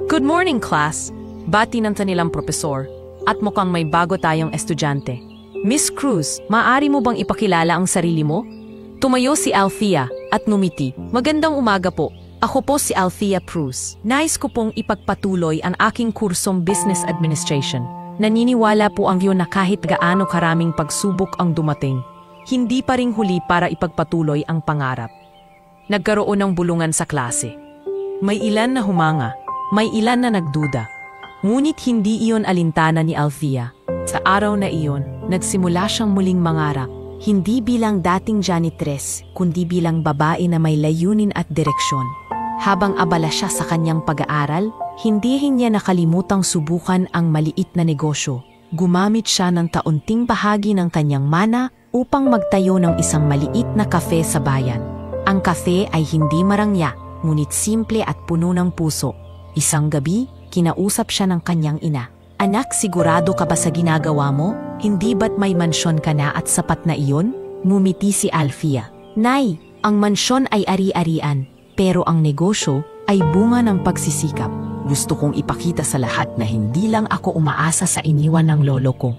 Good morning, class! Bati ng kanilang propesor at mukhang may bago tayong estudyante. Miss Cruz, maaari mo bang ipakilala ang sarili mo? Tumayo si Althea at ngumiti. Magandang umaga po. Ako po si Althea Cruz. Nais ko pong ipagpatuloy ang aking kursong Business Administration. Naniniwala po ang yun na kahit gaano karaming pagsubok ang dumating, hindi pa ring huli para ipagpatuloy ang pangarap. Nagkaroon ng bulungan sa klase. May ilan na humanga, may ilan na nagduda. Ngunit hindi iyon alintana ni Althea. Sa araw na iyon, nagsimula siyang muling mangarap. Hindi bilang dating janitress, kundi bilang babae na may layunin at direksyon. Habang abala siya sa kanyang pag-aaral, hindi niya nakalimutang subukan ang maliit na negosyo. Gumamit siya ng taunting bahagi ng kanyang mana upang magtayo ng isang maliit na kafe sa bayan. Ang kafe ay hindi marangya, ngunit simple at puno ng puso. Isang gabi, kinausap siya ng kanyang ina. Anak, sigurado ka ba sa ginagawa mo? Hindi ba't may mansyon ka na at sapat na iyon? Ngumiti si Althea. Nay, ang mansyon ay ari-arian. Pero ang negosyo ay bunga ng pagsisikap. Gusto kong ipakita sa lahat na hindi lang ako umaasa sa iniwan ng lolo ko.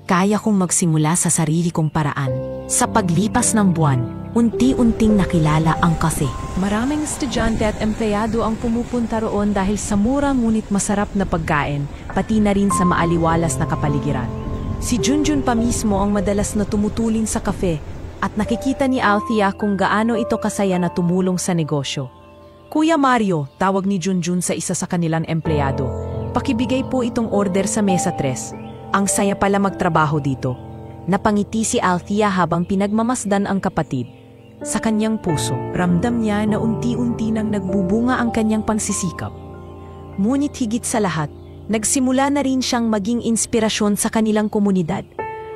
Kaya kong magsimula sa sarili kong paraan. Sa paglipas ng buwan, unti-unting nakilala ang kafe. Maraming estudyante at empleyado ang pumupunta roon dahil sa mura ngunit masarap na pagkain, pati na rin sa maaliwalas na kapaligiran. Si Junjun pa mismo ang madalas na tumutulin sa kafe, at nakikita ni Althea kung gaano ito kasaya na tumulong sa negosyo. Kuya Mario, tawag ni Junjun sa isa sa kanilang empleyado. Pakibigay po itong order sa mesa 3. Ang saya pala magtrabaho dito. Napangiti si Althea habang pinagmamasdan ang kapatid. Sa kanyang puso, ramdam niya na unti-unti nang nagbubunga ang kanyang pagsisikap. Ngunit higit sa lahat, nagsimula na rin siyang maging inspirasyon sa kanilang komunidad.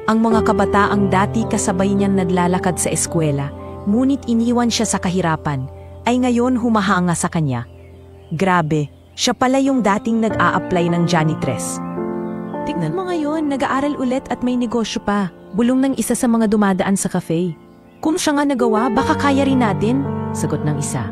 Ang mga kabataang dati kasabay niyang naglalakad sa eskwela, ngunit iniwan siya sa kahirapan, ay ngayon humahanga sa kanya. Grabe, siya pala yung dating nag-a-apply ng janitress. Tignan mo ngayon, nag-aaral ulit at may negosyo pa. Bulong ng isa sa mga dumadaan sa cafe. Kung siya nga nagawa, baka kaya rin natin, sagot ng isa.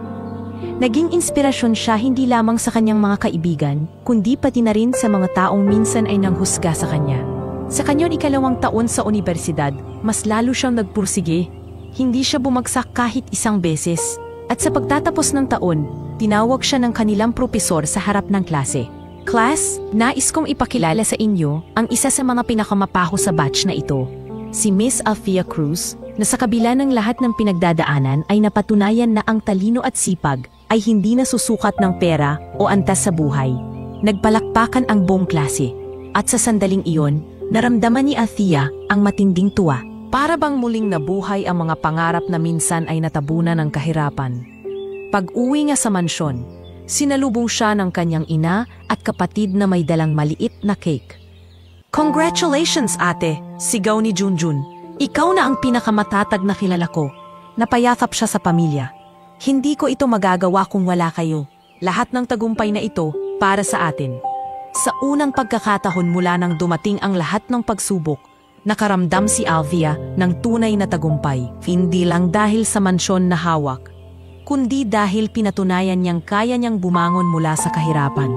Naging inspirasyon siya hindi lamang sa kanyang mga kaibigan, kundi pati na rin sa mga taong minsan ay nanghusga sa kanya. Sa kanyang 2 taon sa universidad, mas lalo siyang nagpursige. Hindi siya bumagsak kahit isang beses. At sa pagtatapos ng taon, tinawag siya ng kanilang propesor sa harap ng klase. Class, nais kong ipakilala sa inyo ang isa sa mga pinakamapaho sa batch na ito. Si Miss Althea Cruz, na sa kabila ng lahat ng pinagdadaanan ay napatunayan na ang talino at sipag ay hindi nasusukat ng pera o antas sa buhay. Nagpalakpakan ang buong klase. At sa sandaling iyon, naramdaman ni Althea ang matinding tuwa. Para bang muling nabuhay ang mga pangarap na minsan ay natabunan ng kahirapan. Pag-uwi niya sa mansyon, sinalubong siya ng kanyang ina at kapatid na may dalang maliit na cake. Congratulations, ate! Sigaw ni Junjun. Ikaw na ang pinakamatatag na kilala ko. Napayakap siya sa pamilya. Hindi ko ito magagawa kung wala kayo. Lahat ng tagumpay na ito para sa atin. Sa unang pagkakataon mula nang dumating ang lahat ng pagsubok, nakaramdam si Althea ng tunay na tagumpay. Hindi lang dahil sa mansyon na hawak, kundi dahil pinatunayan niyang kaya niyang bumangon mula sa kahirapan.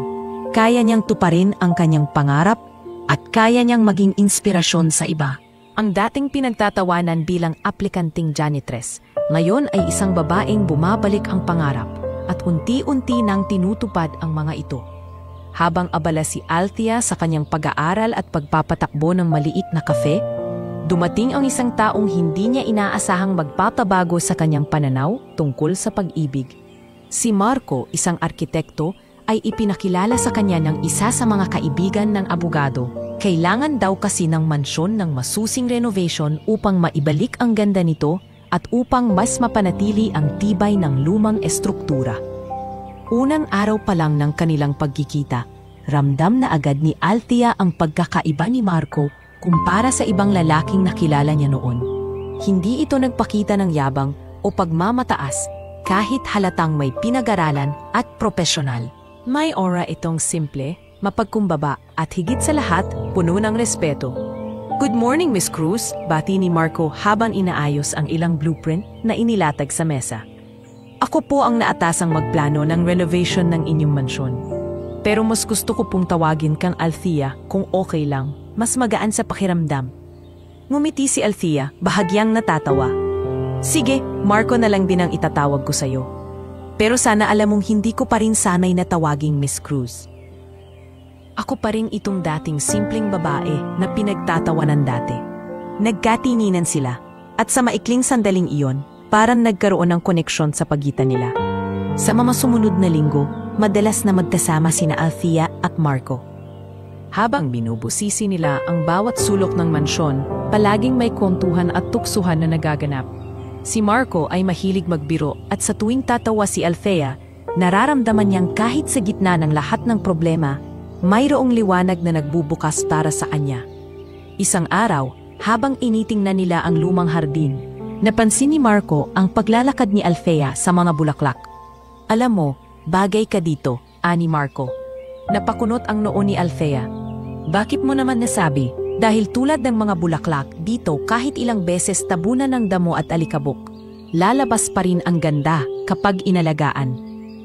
Kaya niyang tuparin ang kanyang pangarap at kaya niyang maging inspirasyon sa iba. Ang dating pinagtatawanan bilang aplikanting janitress, ngayon ay isang babaeng bumabalik ang pangarap at unti-unti nang tinutupad ang mga ito. Habang abala si Althea sa kanyang pag-aaral at pagpapatakbo ng maliit na kafe, dumating ang isang taong hindi niya inaasahang magpapabago sa kanyang pananaw tungkol sa pag-ibig. Si Marco, isang arkitekto, ay ipinakilala sa kanya ng isa sa mga kaibigan ng abogado. Kailangan daw kasi ng mansyon ng masusing renovation upang maibalik ang ganda nito at upang mas mapanatili ang tibay ng lumang estruktura. Unang araw pa lang ng kanilang pagkikita, ramdam na agad ni Althea ang pagkakaiba ni Marco kumpara sa ibang lalaking nakilala niya noon. Hindi ito nagpakita ng yabang o pagmamataas kahit halatang may pinag-aralan at propesyonal. May aura itong simple, mapagkumbaba at higit sa lahat, puno ng respeto. Good morning, Miss Cruz, bati ni Marco habang inaayos ang ilang blueprint na inilatag sa mesa. Ako po ang naatasang magplano ng renovation ng inyong mansyon. Pero mas gusto ko pong tawagin kang Althea kung okay lang, mas magaan sa pakiramdam. Ngumiti si Althea, bahagyang natatawa. Sige, Marco na lang din ang itatawag ko sa'yo. Pero sana alam mong hindi ko pa rin sanay na tawaging Miss Cruz. Ako pa rin itong dating simpleng babae na pinagtatawanan dati. Nagkatininan sila at sa maikling sandaling iyon, parang nagkaroon ng koneksyon sa pagitan nila. Sa mga sumunod na linggo, madalas na magkasama sina Althea at Marco. Habang binubusisi nila ang bawat sulok ng mansyon, palaging may kwentuhan at tuksuhan na nagaganap. Si Marco ay mahilig magbiro at sa tuwing tatawa si Althea, nararamdaman niyang kahit sa gitna ng lahat ng problema, mayroong liwanag na nagbubukas para sa kanya. Isang araw, habang initingnan nila ang lumang hardin, napansin ni Marco ang paglalakad ni Althea sa mga bulaklak. Alam mo, bagay ka dito, ani Marco. Napakunot ang noo ni Althea. Bakit mo naman nasabi? Dahil tulad ng mga bulaklak, dito kahit ilang beses tabunan ng damo at alikabok, lalabas pa rin ang ganda kapag inalagaan.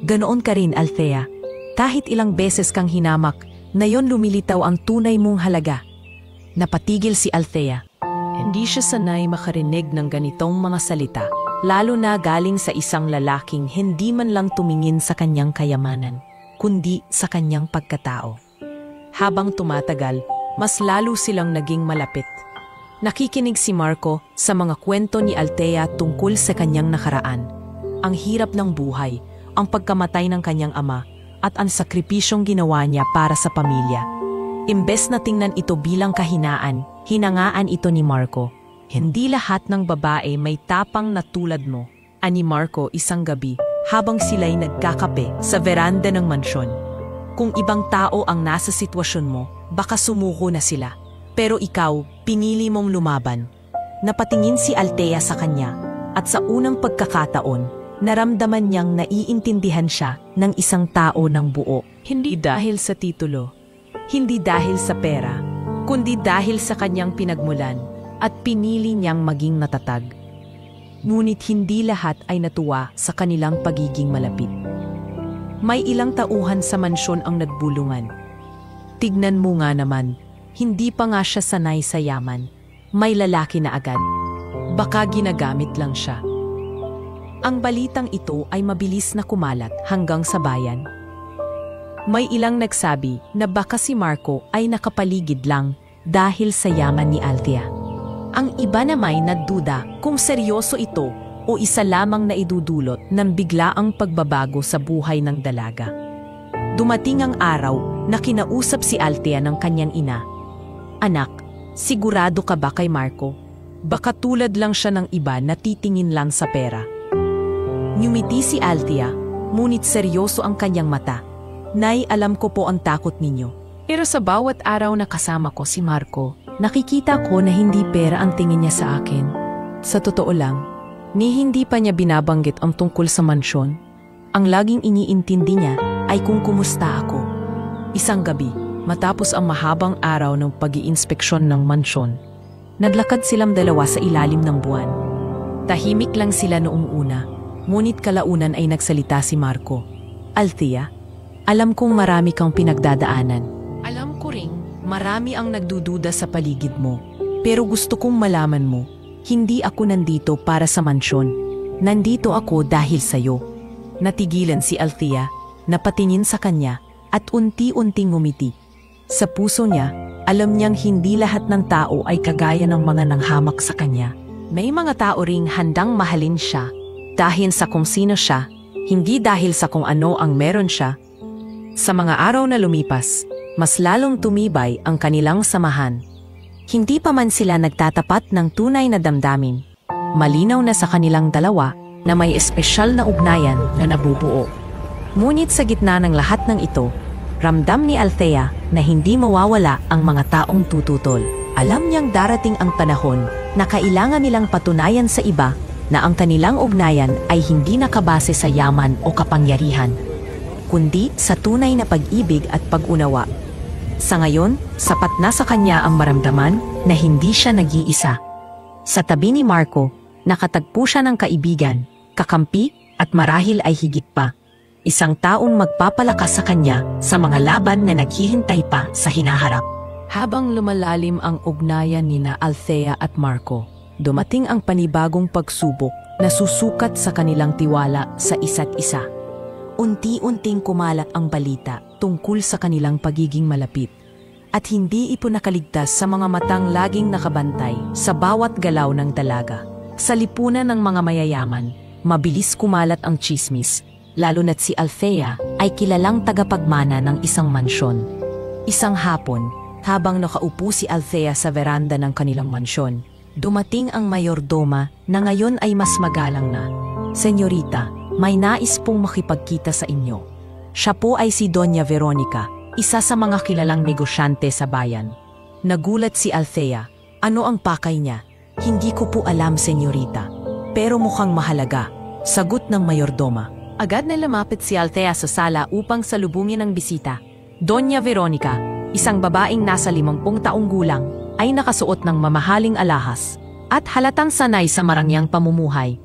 Ganoon ka rin, Althea. Kahit ilang beses kang hinamak, na yon lumilitaw ang tunay mong halaga. Napatigil si Althea. Hindi siya sanay makarinig ng ganitong mga salita, lalo na galing sa isang lalaking hindi man lang tumingin sa kanyang kayamanan, kundi sa kanyang pagkatao. Habang tumatagal, mas lalo silang naging malapit. Nakikinig si Marco sa mga kwento ni Althea tungkol sa kanyang nakaraan, ang hirap ng buhay, ang pagkamatay ng kanyang ama, at ang sakripisyong ginawa niya para sa pamilya. Imbes na tingnan ito bilang kahinaan, hinangaan ito ni Marco. Hindi lahat ng babae may tapang na tulad mo, ani Marco isang gabi habang sila'y nagkakape sa veranda ng mansyon. Kung ibang tao ang nasa sitwasyon mo, baka sumuko na sila. Pero ikaw, pinili mong lumaban. Napatingin si Althea sa kanya at sa unang pagkakataon, naramdaman niyang naiintindihan siya ng isang tao ng buo. Hindi dahil sa titulo, hindi dahil sa pera, kundi dahil sa kanyang pinagmulan at pinili niyang maging natatag. Ngunit hindi lahat ay natuwa sa kanilang pagiging malapit. May ilang tauhan sa mansyon ang nagbulungan. Tignan mo nga naman, hindi pa nga siya sanay sa yaman. May lalaki na agad. Baka ginagamit lang siya. Ang balitang ito ay mabilis na kumalat hanggang sa bayan. May ilang nagsabi na baka si Marco ay nakapaligid lang dahil sa yaman ni Althea. Ang iba naman nagduda kung seryoso ito o isa lamang na idudulot ng biglaang pagbabago sa buhay ng dalaga. Dumating ang araw na kinausap si Althea ng kanyang ina. Anak, sigurado ka ba kay Marco? Baka tulad lang siya ng iba na titingin lang sa pera. Ngumiti si Althea, ngunit seryoso ang kanyang mata. Nay, alam ko po ang takot ninyo. Pero sa bawat araw na kasama ko si Marco, nakikita ko na hindi pera ang tingin niya sa akin. Sa totoo lang, ni hindi pa niya binabanggit ang tungkol sa mansyon. Ang laging iniintindi niya ay kung kumusta ako. Isang gabi, matapos ang mahabang araw ng pag-iinspeksyon ng mansyon, naglakad silang dalawa sa ilalim ng buwan. Tahimik lang sila noong una, ngunit kalaunan ay nagsalita si Marco. Althea, alam kong marami kang pinagdadaanan. Alam ko ring marami ang nagdududa sa paligid mo, pero gusto kong malaman mo, hindi ako nandito para sa mansyon. Nandito ako dahil sa'yo. Natigilan si Althea, napatingin sa kanya at unti-unting ngumiti. Sa puso niya, alam niyang hindi lahat ng tao ay kagaya ng mga nanghamak sa kanya. May mga tao ring handang mahalin siya dahil sa kung sino siya, hindi dahil sa kung ano ang meron siya. Sa mga araw na lumipas, mas lalong tumibay ang kanilang samahan. Hindi pa man sila nagtatapat ng tunay na damdamin. Malinaw na sa kanilang dalawa na may espesyal na ugnayan na nabubuo. Ngunit sa gitna ng lahat ng ito, ramdam ni Althea na hindi mawawala ang mga taong tututol. Alam niyang darating ang panahon na kailangan nilang patunayan sa iba na ang kanilang ugnayan ay hindi nakabase sa yaman o kapangyarihan, kundi sa tunay na pag-ibig at pag-unawa. Sa ngayon, sapat na sa kanya ang maramdaman na hindi siya nag-iisa. Sa tabi ni Marco, nakatagpo siya ng kaibigan, kakampi at marahil ay higit pa. Isang taong magpapalakas sa kanya sa mga laban na naghihintay pa sa hinaharap. Habang lumalalim ang ugnayan nina Althea at Marco, dumating ang panibagong pagsubok na susukat sa kanilang tiwala sa isa't isa. Unti-unting kumalat ang balita tungkol sa kanilang pagiging malapit, at hindi ito nakaligtas sa mga matang laging nakabantay sa bawat galaw ng dalaga. Sa lipunan ng mga mayayaman, mabilis kumalat ang tsismis, lalo na't si Althea ay kilalang tagapagmana ng isang mansyon. Isang hapon, habang nakaupo si Althea sa veranda ng kanilang mansyon, dumating ang mayordoma na ngayon ay mas magalang na. Senyorita, may nais pong makipagkita sa inyo. Siya po ay si Doña Veronica, isa sa mga kilalang negosyante sa bayan. Nagulat si Althea. Ano ang pakay niya? Hindi ko po alam, senyorita. Pero mukhang mahalaga, sagot ng mayordoma. Agad na lumapit si Althea sa sala upang salubungin ang bisita. Doña Veronica, isang babaeng nasa 50 taong gulang, ay nakasuot ng mamahaling alahas at halatang sanay sa marangyang pamumuhay.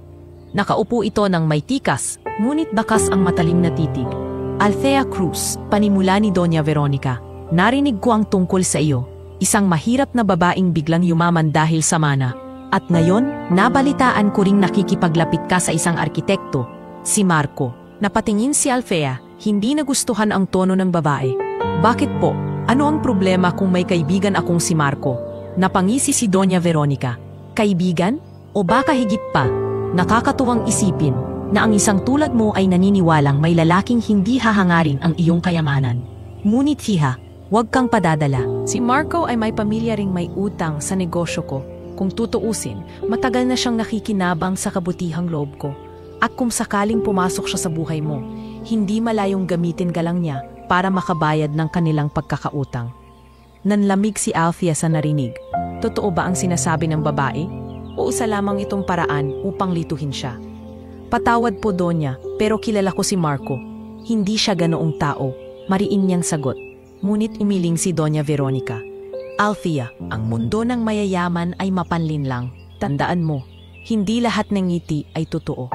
Nakaupo ito ng may tikas, ngunit bakas ang matalim na titig. Althea Cruz, panimula ni Doña Veronica, narinig ko ang tungkol sa iyo. Isang mahirap na babaeng biglang yumaman dahil sa mana. At ngayon, nabalitaan ko ring nakikipaglapit ka sa isang arkitekto, si Marco. Napatingin si Althea, hindi nagustuhan ang tono ng babae. Bakit po? Ano ang problema kung may kaibigan akong si Marco? Napangisi si Doña Veronica. Kaibigan? O baka higit pa? Nakakatuwang isipin na ang isang tulad mo ay naniniwalang may lalaking hindi hahangarin ang iyong kayamanan. Ngunit hiha, huwag kang padadala. Si Marco ay may pamilya ring may utang sa negosyo ko. Kung tutuusin, matagal na siyang nakikinabang sa kabutihang loob ko. At kung sakaling pumasok siya sa buhay mo, hindi malayong gamitin ka lang niya para makabayad ng kanilang pagkakautang. Nanlamig si Althea sa narinig. Totoo ba ang sinasabi ng babae? O isa lamang itong paraan upang lituhin siya? Patawad po, Donya, pero kilala ko si Marco. Hindi siya ganoong tao, mariin niyang sagot. Ngunit umiling si Doña Veronica. Althea, ang mundo ng mayayaman ay mapanlin lang. Tandaan mo, hindi lahat ng ngiti ay totoo.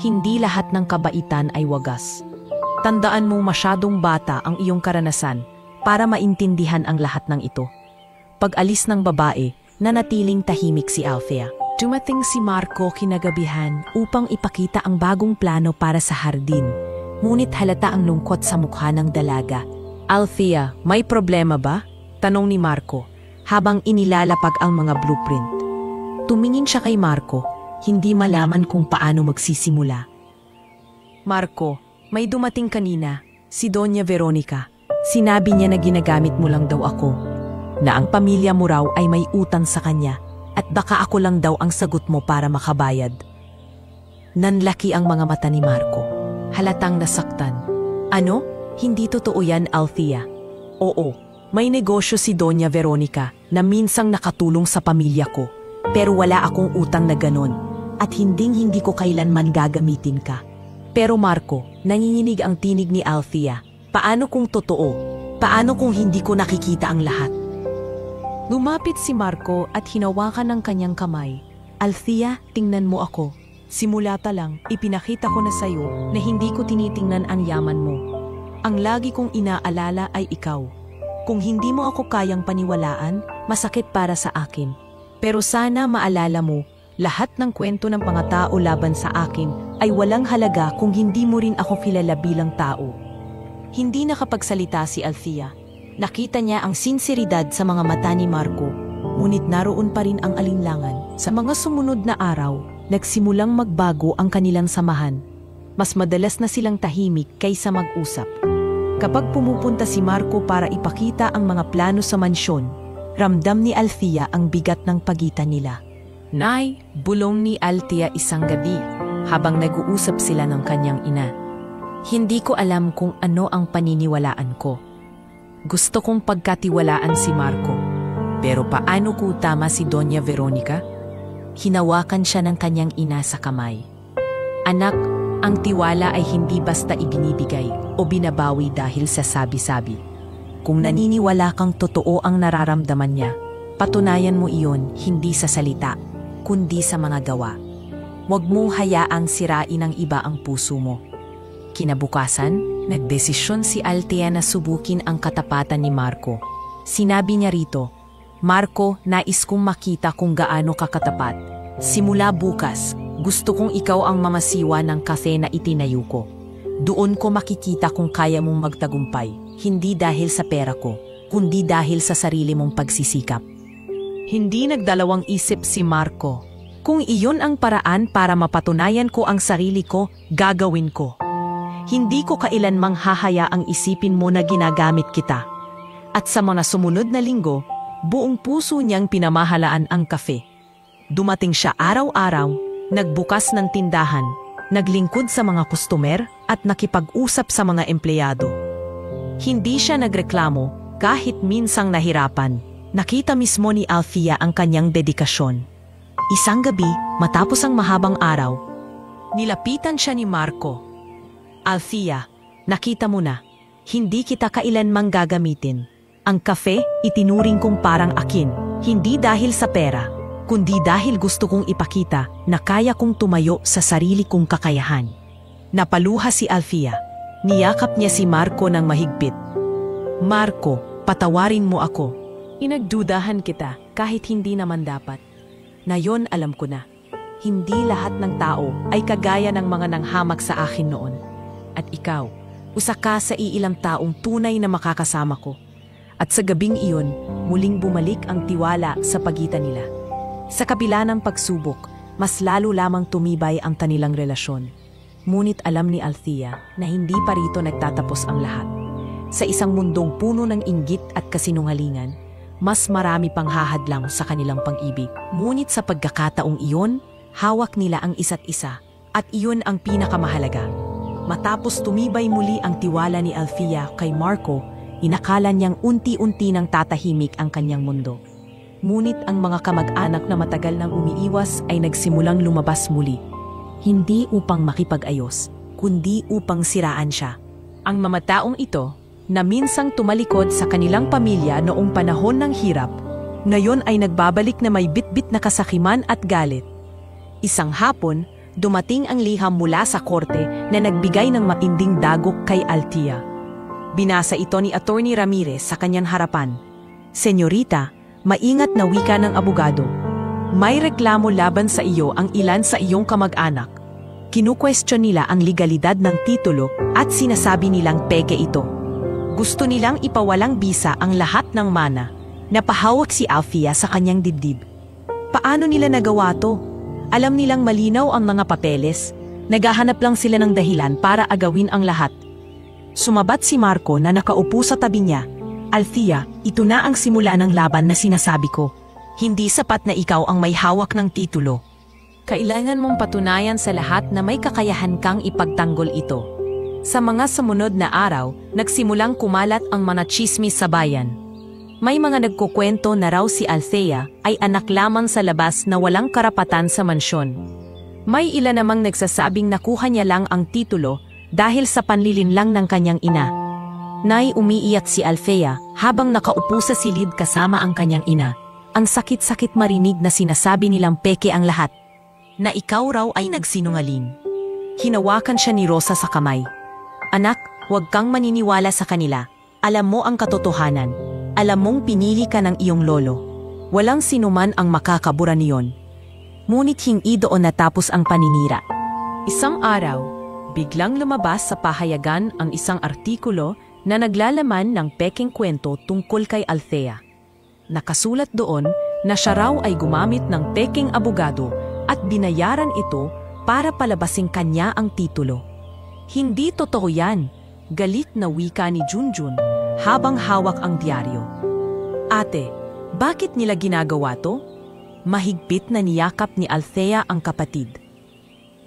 Hindi lahat ng kabaitan ay wagas. Tandaan mo masyadong bata ang iyong karanasan para maintindihan ang lahat ng ito. Pag-alis ng babae, nanatiling tahimik si Althea. Dumating si Marco kinagabihan upang ipakita ang bagong plano para sa hardin. Ngunit halata ang lungkot sa mukha ng dalaga. Althea, may problema ba? Tanong ni Marco habang inilalapag ang mga blueprint. Tumingin siya kay Marco, hindi malaman kung paano magsisimula. Marco, may dumating kanina, si Doña Veronica. Sinabi niya na ginagamit mo lang daw ako, na ang pamilya mo raw ay may utang sa kanya at baka ako lang daw ang sagot mo para makabayad. Nanlaki ang mga mata ni Marco. Halatang nasaktan. Ano? Hindi totoo yan, Althea. Oo, May negosyo si Doña Veronica na minsang nakatulong sa pamilya ko. Pero wala akong utang na ganon at hindi ko kailanman gagamitin ka. Pero Marco, nanginginig ang tinig ni Althea. Paano kung totoo? Paano kung hindi ko nakikita ang lahat? Lumapit si Marco at hinawakan ng kanyang kamay. Althea, tingnan mo ako. Simulata lang, ipinakita ko na sa'yo na hindi ko tinitingnan ang yaman mo. Ang lagi kong inaalala ay ikaw. Kung hindi mo ako kayang paniwalaan, masakit para sa akin. Pero sana maalala mo, lahat ng kwento ng mga tao laban sa akin ay walang halaga kung hindi mo rin ako kilala bilang tao. Hindi nakapagsalita si Althea. Nakita niya ang sinseridad sa mga mata ni Marco, ngunit naroon pa rin ang alinlangan. Sa mga sumunod na araw, nagsimulang magbago ang kanilang samahan. Mas madalas na silang tahimik kaysa mag-usap. Kapag pumupunta si Marco para ipakita ang mga plano sa mansyon, ramdam ni Althea ang bigat ng pagitan nila. Nay, bulong ni Althea isang gabi habang nag-uusap sila ng kanyang ina. Hindi ko alam kung ano ang paniniwalaan ko. Gusto kong pagkatiwalaan si Marco. Pero paano kung tama si Doña Veronica? Hinawakan siya ng kanyang ina sa kamay. Anak, ang tiwala ay hindi basta ibinibigay o binabawi dahil sa sabi-sabi. Kung naniniwala kang totoo ang nararamdaman niya, patunayan mo iyon hindi sa salita, kundi sa mga gawa. Huwag mo hayaang sirain ng iba ang puso mo. Kinabukasan, nagdesisyon si Althea na subukin ang katapatan ni Marco. Sinabi niya rito, Marco, nais kong makita kung gaano ka katapat. Simula bukas, gusto kong ikaw ang mamasiwa ng kafe na itinayo ko. Doon ko makikita kung kaya mong magtagumpay, hindi dahil sa pera ko, kundi dahil sa sarili mong pagsisikap. Hindi nagdalawang isip si Marco. Kung iyon ang paraan para mapatunayan ko ang sarili ko, gagawin ko. Hindi ko kailanmang hahayaang isipin mo na ginagamit kita. At sa mga sumunod na linggo, buong puso niyang pinamahalaan ang kafe. Dumating siya araw-araw, nagbukas ng tindahan, naglingkod sa mga kustomer at nakipag-usap sa mga empleyado. Hindi siya nagreklamo kahit minsang nahirapan. Nakita mismo ni Althea ang kanyang dedikasyon. Isang gabi, matapos ang mahabang araw, nilapitan siya ni Marco. Althea, nakita mo na, hindi kita kailanmang gagamitin. Ang kafe, itinuring kong parang akin, hindi dahil sa pera, kundi dahil gusto kong ipakita na kaya kong tumayo sa sarili kong kakayahan. Napaluha si Althea. Niyakap niya si Marco ng mahigpit. Marco, patawarin mo ako. Inagdudahan kita kahit hindi naman dapat. Ngayon alam ko na, hindi lahat ng tao ay kagaya ng mga nanghamak sa akin noon. At ikaw, usa ka sa iilang taong tunay na makakasama ko. At sa gabing iyon, muling bumalik ang tiwala sa pagitan nila. Sa kabila ng pagsubok, mas lalo lamang tumibay ang kanilang relasyon. Ngunit alam ni Althea na hindi pa rito nagtatapos ang lahat. Sa isang mundong puno ng inggit at kasinungalingan, mas marami pang hahadlang sa kanilang pag-ibig. Ngunit sa pagkakataong iyon, hawak nila ang isa't isa at iyon ang pinakamahalaga. Matapos tumibay muli ang tiwala ni Althea kay Marco, inakala niyang unti-unti nang tatahimik ang kanyang mundo. Ngunit ang mga kamag-anak na matagal nang umiiwas ay nagsimulang lumabas muli. Hindi upang makipag-ayos, kundi upang siraan siya. Ang mamataong ito, na minsang tumalikod sa kanilang pamilya noong panahon ng hirap, ngayon ay nagbabalik na may bitbit na kasakiman at galit. Isang hapon, dumating ang liham mula sa korte na nagbigay ng matinding dagok kay Althea. Binasa ito ni Attorney Ramirez sa kanyang harapan. Senyorita, maingat na wika ng abogado. May reklamo laban sa iyo ang ilan sa iyong kamag-anak. Kinu-question nila ang legalidad ng titulo at sinasabi nilang peke ito. Gusto nilang ipawalang bisa ang lahat ng mana. Napahawak si Althea sa kanyang dibdib. Paano nila nagawa to? Alam nilang malinaw ang mga papeles. Naghahanap lang sila ng dahilan para agawin ang lahat. Sumabat si Marco na nakaupo sa tabi niya. Althea, ito na ang simula ng laban na sinasabi ko. Hindi sapat na ikaw ang may hawak ng titulo. Kailangan mong patunayan sa lahat na may kakayahan kang ipagtanggol ito. Sa mga sumunod na araw, nagsimulang kumalat ang mga tsismis sa bayan. May mga nagkukwento na raw si Althea ay anak lamang sa labas na walang karapatan sa mansyon. May ilan namang nagsasabing nakuha niya lang ang titulo dahil sa panlilinlang ng kanyang ina. Umiiyak si Althea habang nakaupo sa silid kasama ang kanyang ina. Ang sakit-sakit marinig na sinasabi nilang peke ang lahat. Na ikaw raw ay nagsinungaling. Hinawakan siya ni Rosa sa kamay. Anak, huwag kang maniniwala sa kanila. Alam mo ang katotohanan. Alam mong pinili ka ng iyong lolo. Walang sinuman ang makakabura niyon. Ngunit hindi doon natapos ang paninira. Isang araw, biglang lumabas sa pahayagan ang isang artikulo na naglalaman ng pekeng kwento tungkol kay Althea. Nakasulat doon na siya raw ay gumamit ng pekeng abogado at binayaran ito para palabasing kanya ang titulo. Hindi totoo yan, galit na wika ni Junjun habang hawak ang diaryo. Ate, bakit nila ginagawa to? Mahigpit na niyakap ni Althea ang kapatid.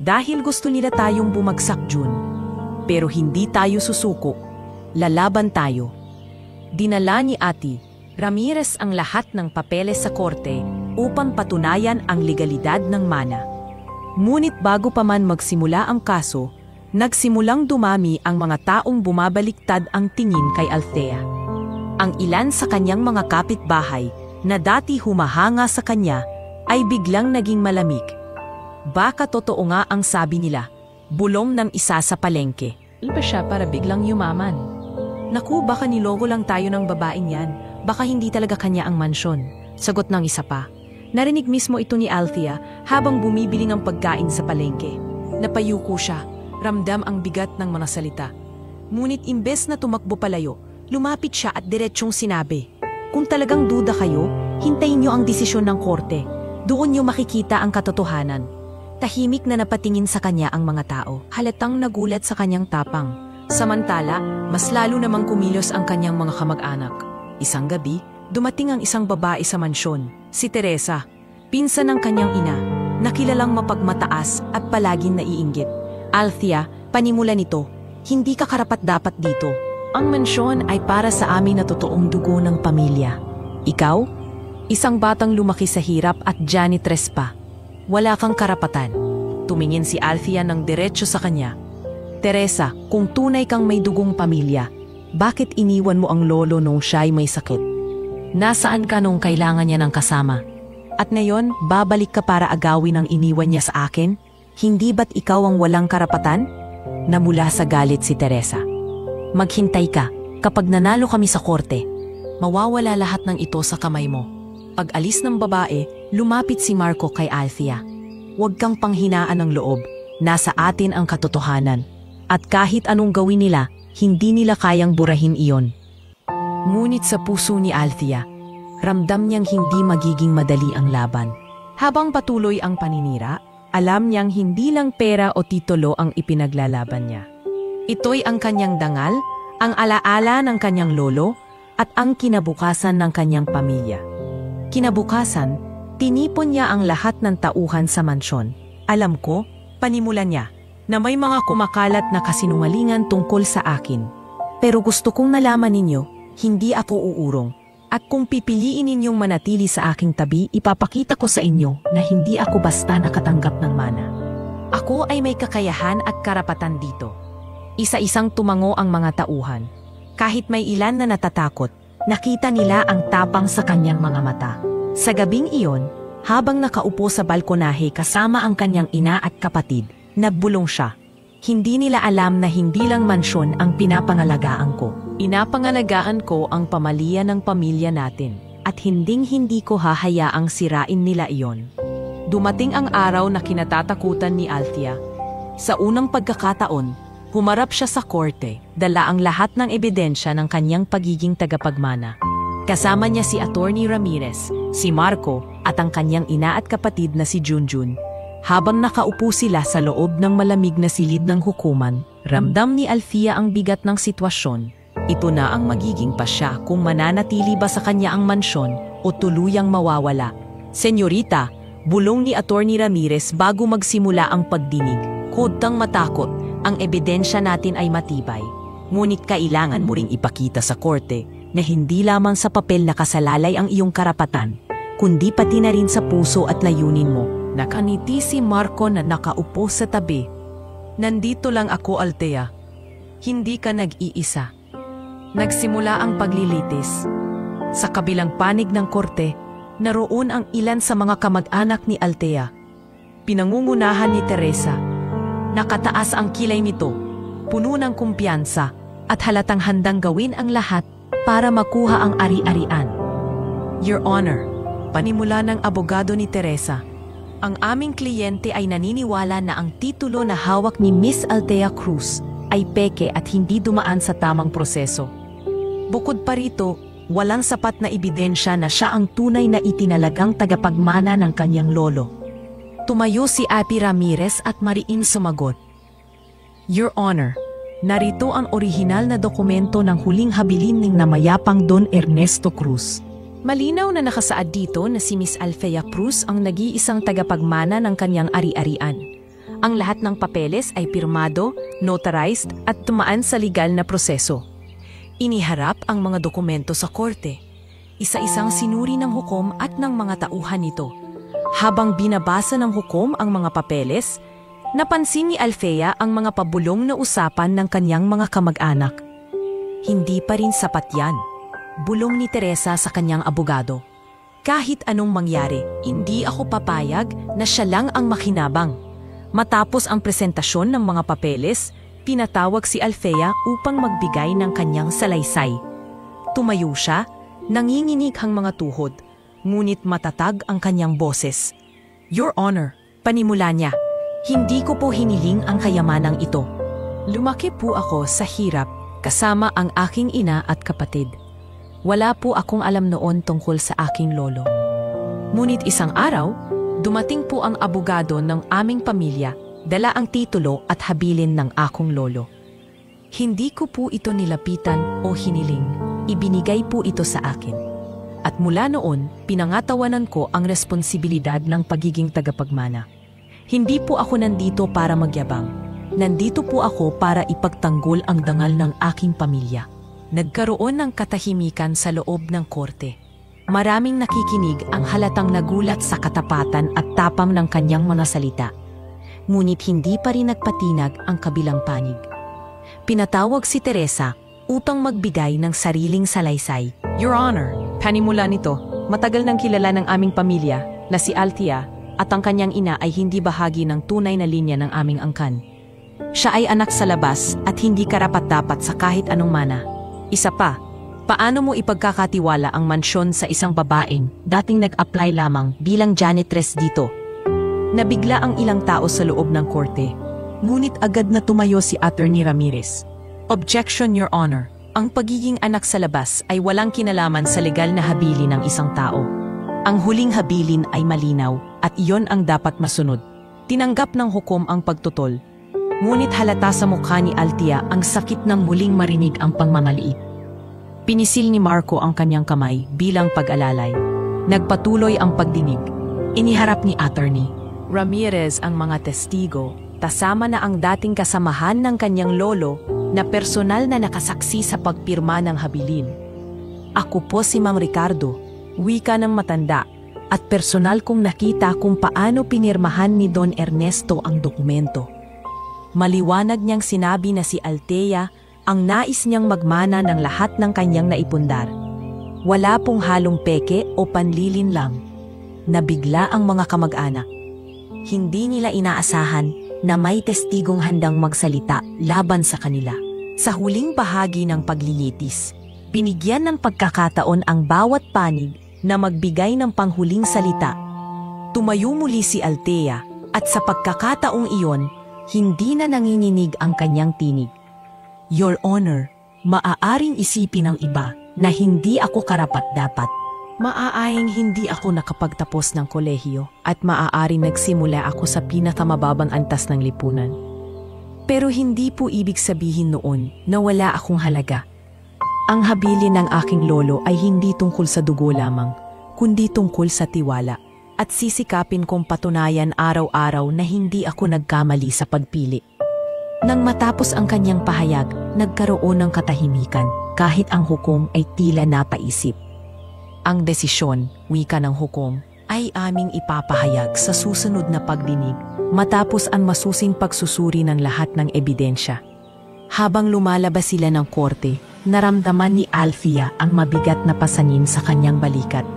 Dahil gusto nila tayong bumagsak, Jun. Pero hindi tayo susuko. Lalaban tayo. Dinala ni Ate Ramirez ang lahat ng papeles sa korte upang patunayan ang legalidad ng mana. Ngunit bago pa man magsimula ang kaso, nagsimulang dumami ang mga taong bumabaliktad ang tingin kay Althea. Ang ilan sa kanyang mga kapitbahay na dati humahanga sa kanya ay biglang naging malamig. Baka totoo nga ang sabi nila, bulong ng isa sa palengke. Ano ba siya para biglang yumaman? Naku, baka niloko lang tayo ng babaeng yan. Baka hindi talaga kanya ang mansyon. Sagot ng isa pa. Narinig mismo ito ni Althea habang bumibili ng pagkain sa palengke. Napayuko siya. Ramdam ang bigat ng mga salita. Ngunit imbes na tumakbo palayo, lumapit siya at diretsyong sinabi, kung talagang duda kayo, hintayin niyo ang desisyon ng korte. Doon niyo makikita ang katotohanan. Tahimik na napatingin sa kanya ang mga tao. Halatang nagulat sa kanyang tapang. Samantala, mas lalo namang kumilos ang kanyang mga kamag-anak. Isang gabi, dumating ang isang babae sa mansyon, si Teresa, pinsan ng kanyang ina, na kilalang mapagmataas at palaging naiinggit. Althea, panimula nito, hindi ka karapat-dapat dito. Ang mansyon ay para sa amin na totoong dugo ng pamilya. Ikaw? Isang batang lumaki sa hirap at janitress pa. Wala kang karapatan. Tumingin si Althea ng diretsyo sa kanya. Teresa, kung tunay kang may dugong pamilya, bakit iniwan mo ang lolo nung siya'y may sakit? Nasaan ka nung kailangan niya ng kasama? At ngayon, babalik ka para agawin ang iniwan niya sa akin? Hindi ba't ikaw ang walang karapatan? Namula sa galit si Teresa. Maghintay ka, kapag nanalo kami sa korte, mawawala lahat ng ito sa kamay mo. Pag alis ng babae, lumapit si Marco kay Althea. Huwag kang panghinaan ng loob, nasa atin ang katotohanan. At kahit anong gawin nila, hindi nila kayang burahin iyon. Ngunit sa puso ni Althea, ramdam niyang hindi magiging madali ang laban. Habang patuloy ang paninira, alam niyang hindi lang pera o titulo ang ipinaglalaban niya. Ito'y ang kanyang dangal, ang alaala ng kanyang lolo, at ang kinabukasan ng kanyang pamilya. Kinabukasan, tinipon niya ang lahat ng tauhan sa mansyon. Alam ko, panimulan niya, na may mga kumakalat na kasinungalingan tungkol sa akin. Pero gusto kong nalaman ninyo, hindi ako uurong. At kung pipiliin ninyong manatili sa aking tabi, ipapakita ko sa inyo na hindi ako basta nakatanggap ng mana. Ako ay may kakayahan at karapatan dito. Isa-isang tumango ang mga tauhan. Kahit may ilan na natatakot, nakita nila ang tapang sa kanyang mga mata. Sa gabing iyon, habang nakaupo sa balkonahe kasama ang kanyang ina at kapatid, nagbulong siya. Hindi nila alam na hindi lang mansyon ang pinapangalagaan ko. Inapangalagaan ko ang pamilya ng pamilya natin at hinding-hindi ko hahayaang sirain nila iyon. Dumating ang araw na kinatatakutan ni Althea. Sa unang pagkakataon, humarap siya sa korte, dala ang lahat ng ebidensya ng kanyang pagiging tagapagmana. Kasama niya si Attorney Ramirez, si Marco at ang kanyang ina at kapatid na si Junjun. Habang nakaupo sila sa loob ng malamig na silid ng hukuman, ramdam ni Althea ang bigat ng sitwasyon. Ito na ang magiging pasya kung mananatili ba sa kanya ang mansyon o tuluyang mawawala. Senyorita, bulong ni Attorney Ramirez bago magsimula ang pagdinig. Huwag kang matakot, ang ebidensya natin ay matibay. Ngunit kailangan mo ring ipakita sa korte na hindi lamang sa papel nakasalalay ang iyong karapatan, kundi pati na rin sa puso at layunin mo. Nakaniti si Marco na nakaupo sa tabi. Nandito lang ako, Althea. Hindi ka nag-iisa. Nagsimula ang paglilitis. Sa kabilang panig ng korte, naroon ang ilan sa mga kamag-anak ni Althea. Pinangungunahan ni Teresa. Nakataas ang kilay nito, puno ng kumpiyansa at halatang handang gawin ang lahat para makuha ang ari-arian. Your Honor, panimula ng abogado ni Teresa, ang aming kliyente ay naniniwala na ang titulo na hawak ni Miss Althea Cruz ay peke at hindi dumaan sa tamang proseso. Bukod pa rito, walang sapat na ebidensya na siya ang tunay na itinalagang tagapagmana ng kanyang lolo. Tumayo si Api Ramirez at mariin sumagot. Your Honor, narito ang orihinal na dokumento ng huling habilin ng namayapang Don Ernesto Cruz. Malinaw na nakasaad dito na si Miss Althea Cruz ang nag-iisang tagapagmana ng kanyang ari-arian. Ang lahat ng papeles ay pirmado, notarized at tumaan sa legal na proseso. Iniharap ang mga dokumento sa korte. Isa-isang sinuri ng hukom at ng mga tauhan nito. Habang binabasa ng hukom ang mga papeles, napansin ni Althea ang mga pabulong na usapan ng kanyang mga kamag-anak. Hindi pa rin sapat yan. Bulong ni Teresa sa kanyang abogado. Kahit anong mangyari, hindi ako papayag na siya lang ang makinabang. Matapos ang presentasyon ng mga papeles, pinatawag si Althea upang magbigay ng kanyang salaysay. Tumayo siya, nanginginig ang mga tuhod, ngunit matatag ang kanyang boses. Your Honor, panimula niya, hindi ko po hiniling ang kayamanang ito. Lumaki po ako sa hirap kasama ang aking ina at kapatid. Wala po akong alam noon tungkol sa aking lolo. Ngunit isang araw, dumating po ang abogado ng aming pamilya, dala ang titulo at habilin ng akong lolo. Hindi ko po ito nilapitan o hiniling, ibinigay po ito sa akin. At mula noon, pinangatawanan ko ang responsibilidad ng pagiging tagapagmana. Hindi po ako nandito para magyabang. Nandito po ako para ipagtanggol ang dangal ng aking pamilya. Nagkaroon ng katahimikan sa loob ng korte. Maraming nakikinig ang halatang nagulat sa katapatan at tapang ng kanyang mga salita. Ngunit hindi pa rin nagpatinag ang kabilang panig. Pinatawag si Teresa upang magbigay ng sariling salaysay. Your Honor, panimula nito, matagal nang kilala ng aming pamilya na si Althea at ang kanyang ina ay hindi bahagi ng tunay na linya ng aming angkan. Siya ay anak sa labas at hindi karapat-dapat sa kahit anong mana. Isa pa, paano mo ipagkakatiwala ang mansyon sa isang babaeng dating nag-apply lamang bilang janitress dito? Nabigla ang ilang tao sa loob ng korte, ngunit agad na tumayo si Attorney Ramirez. Objection, Your Honor. Ang pagiging anak sa labas ay walang kinalaman sa legal na habilin ng isang tao. Ang huling habilin ay malinaw at iyon ang dapat masunod. Tinanggap ng hukom ang pagtutol, ngunit halata sa mukha ni Althea ang sakit ng muling marinig ang pangmamaliit. Pinisil ni Marco ang kanyang kamay bilang pag-alalay. Nagpatuloy ang pagdinig. Iniharap ni Attorney Ramirez ang mga testigo, kasama na ang dating kasamahan ng kanyang lolo na personal na nakasaksi sa pagpirma ng habilin. Ako po si Mang Ricardo, wika ng matanda, at personal kong nakita kung paano pinirmahan ni Don Ernesto ang dokumento. Maliwanag niyang sinabi na si Althea ang nais niyang magmana ng lahat ng kanyang naipundar. Wala pong halong peke o panlilin lang. Nabigla ang mga kamag-anak. Hindi nila inaasahan na may testigong handang magsalita laban sa kanila. Sa huling bahagi ng paglilitis, binigyan ng pagkakataon ang bawat panig na magbigay ng panghuling salita. Tumayo muli si Althea at sa pagkakataong iyon, hindi na nanginginig ang kanyang tinig. Your Honor, maaaring isipin ng iba na hindi ako karapat-dapat. Maaaring hindi ako nakapagtapos ng kolehiyo at maaaring nagsimula ako sa pinakamababang antas ng lipunan. Pero hindi po ibig sabihin noon na wala akong halaga. Ang habilin ng aking lolo ay hindi tungkol sa dugo lamang, kundi tungkol sa tiwala. At sisikapin kong patunayan araw-araw na hindi ako nagkamali sa pagpili. Nang matapos ang kanyang pahayag, nagkaroon ng katahimikan, kahit ang hukom ay tila napaisip. Ang desisyon, wika ng hukom, ay aming ipapahayag sa susunod na pagdinig matapos ang masusing pagsusuri ng lahat ng ebidensya. Habang lumalabas sila ng korte, naramdaman ni Althea ang mabigat na pasanin sa kanyang balikat.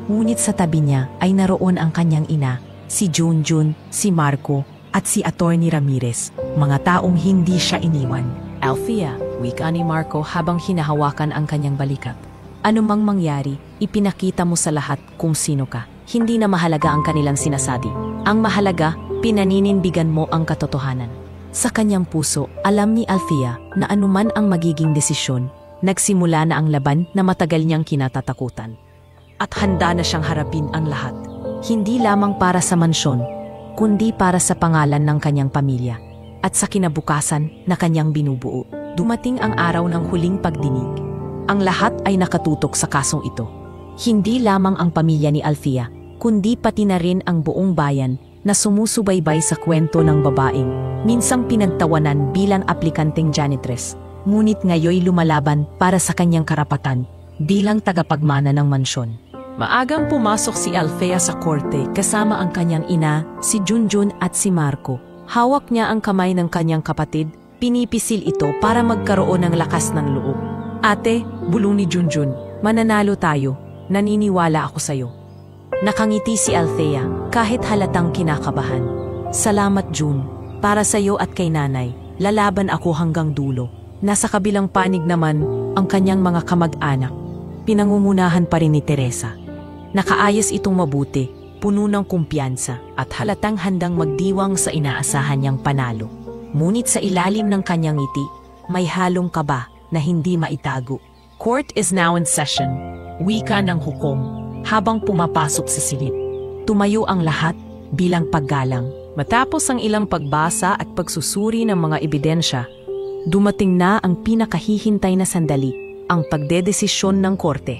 Ngunit sa tabi niya ay naroon ang kanyang ina, si Junjun, si Marco, at si Attorney Ramirez, mga taong hindi siya iniwan. Althea, wika ni Marco habang hinahawakan ang kanyang balikat. Anumang mangyari, ipinakita mo sa lahat kung sino ka. Hindi na mahalaga ang kanilang sinasabi. Ang mahalaga, pinaninindigan mo ang katotohanan. Sa kanyang puso, alam ni Althea na anuman ang magiging desisyon, nagsimula na ang laban na matagal niyang kinatatakutan. At handa na siyang harapin ang lahat. Hindi lamang para sa mansyon, kundi para sa pangalan ng kanyang pamilya at sa kinabukasan na kanyang binubuo. Dumating ang araw ng huling pagdinig. Ang lahat ay nakatutok sa kasong ito. Hindi lamang ang pamilya ni Althea, kundi pati na rin ang buong bayan na sumusubaybay sa kwento ng babaeng minsang pinagtawanan bilang aplikanteng janitress, ngunit ngayoy lumalaban para sa kanyang karapatan bilang tagapagmana ng mansyon. Maagang pumasok si Althea sa korte kasama ang kanyang ina, si Junjun at si Marco. Hawak niya ang kamay ng kanyang kapatid, pinipisil ito para magkaroon ng lakas ng loob. Ate, bulong ni Junjun, mananalo tayo, naniniwala ako sa'yo. Nakangiti si Althea kahit halatang kinakabahan. Salamat Jun, para sa'yo at kay nanay, lalaban ako hanggang dulo. Nasa kabilang panig naman ang kanyang mga kamag-anak. Pinangungunahan pa rin ni Teresa. Nakaayos itong mabuti, puno ng kumpiyansa at halatang handang magdiwang sa inaasahan niyang panalo. Ngunit sa ilalim ng kanyang ngiti, may halong kaba na hindi maitago. Court is now in session, wika ng hukom. Habang pumapasok sa silid, tumayo ang lahat bilang paggalang. Matapos ang ilang pagbasa at pagsusuri ng mga ebidensya, dumating na ang pinakahihintay na sandali, ang pagdedesisyon ng korte.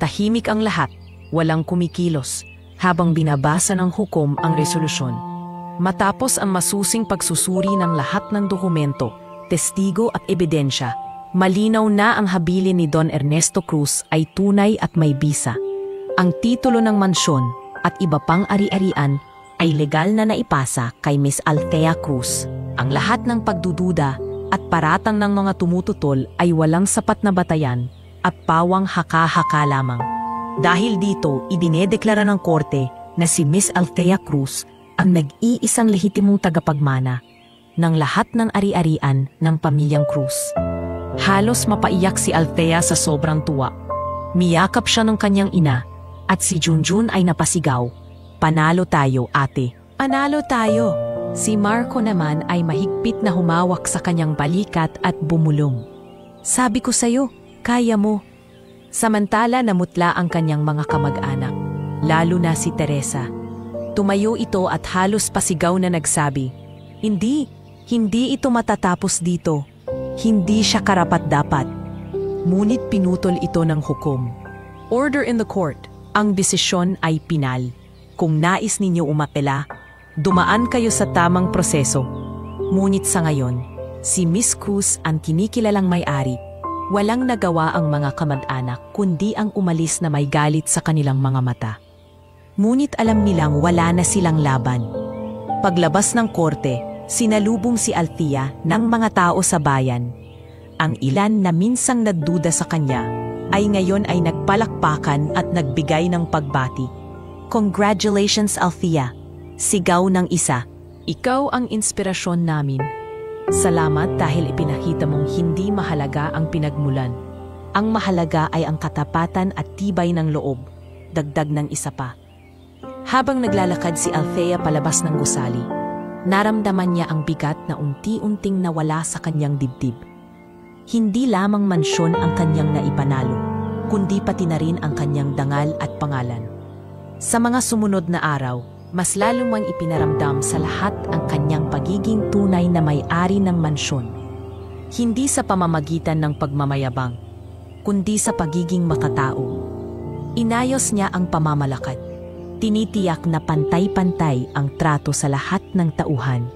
Tahimik ang lahat, walang kumikilos, habang binabasa ng hukom ang resolusyon. Matapos ang masusing pagsusuri ng lahat ng dokumento, testigo at ebidensya, malinaw na ang habilin ni Don Ernesto Cruz ay tunay at may bisa. Ang titulo ng mansyon at iba pang ari-arian ay legal na naipasa kay Miss Althea Cruz. Ang lahat ng pagdududa at paratang ng mga tumututol ay walang sapat na batayan at pawang haka-haka lamang. Dahil dito, idinedeklara ng korte na si Miss Althea Cruz ang nag-iisang lehitimong tagapagmana ng lahat ng ari-arian ng pamilyang Cruz. Halos mapaiyak si Althea sa sobrang tuwa. Miyakap siya ng kanyang ina. At si Junjun ay napasigaw, "Panalo tayo, ate." "Panalo tayo." Si Marco naman ay mahigpit na humawak sa kanyang balikat at bumulong. "Sabi ko sa'yo, kaya mo." Samantala namutla ang kanyang mga kamag-anak, lalo na si Teresa. Tumayo ito at halos pasigaw na nagsabi, Hindi ito matatapos dito. Hindi siya karapat-dapat." Ngunit pinutol ito ng hukom. "Order in the court." Ang desisyon ay pinal. Kung nais ninyo umapela, dumaan kayo sa tamang proseso. Ngunit sa ngayon, si Miss Cruz ang kinikilalang may-ari. Walang nagawa ang mga kamag-anak kundi ang umalis na may galit sa kanilang mga mata. Ngunit alam nilang wala na silang laban. Paglabas ng korte, sinalubong si Althea ng mga tao sa bayan. Ang ilan na minsang nagduda sa kanya ay ngayon ay nagpalakpakan at nagbigay ng pagbati. "Congratulations, Althea!" Sigaw ng isa. "Ikaw ang inspirasyon namin. Salamat dahil ipinakita mong hindi mahalaga ang pinagmulan. Ang mahalaga ay ang katapatan at tibay ng loob." Dagdag ng isa pa. Habang naglalakad si Althea palabas ng gusali, naramdaman niya ang bigat na unti-unting nawala sa kanyang dibdib. Hindi lamang mansyon ang kanyang naipanalo, kundi pati na rin ang kanyang dangal at pangalan. Sa mga sumunod na araw, mas lalong mang ipinaramdam sa lahat ang kanyang pagiging tunay na may-ari ng mansyon. Hindi sa pamamagitan ng pagmamayabang, kundi sa pagiging makatao. Inayos niya ang pamamalakad. Tinitiyak na pantay-pantay ang trato sa lahat ng tauhan.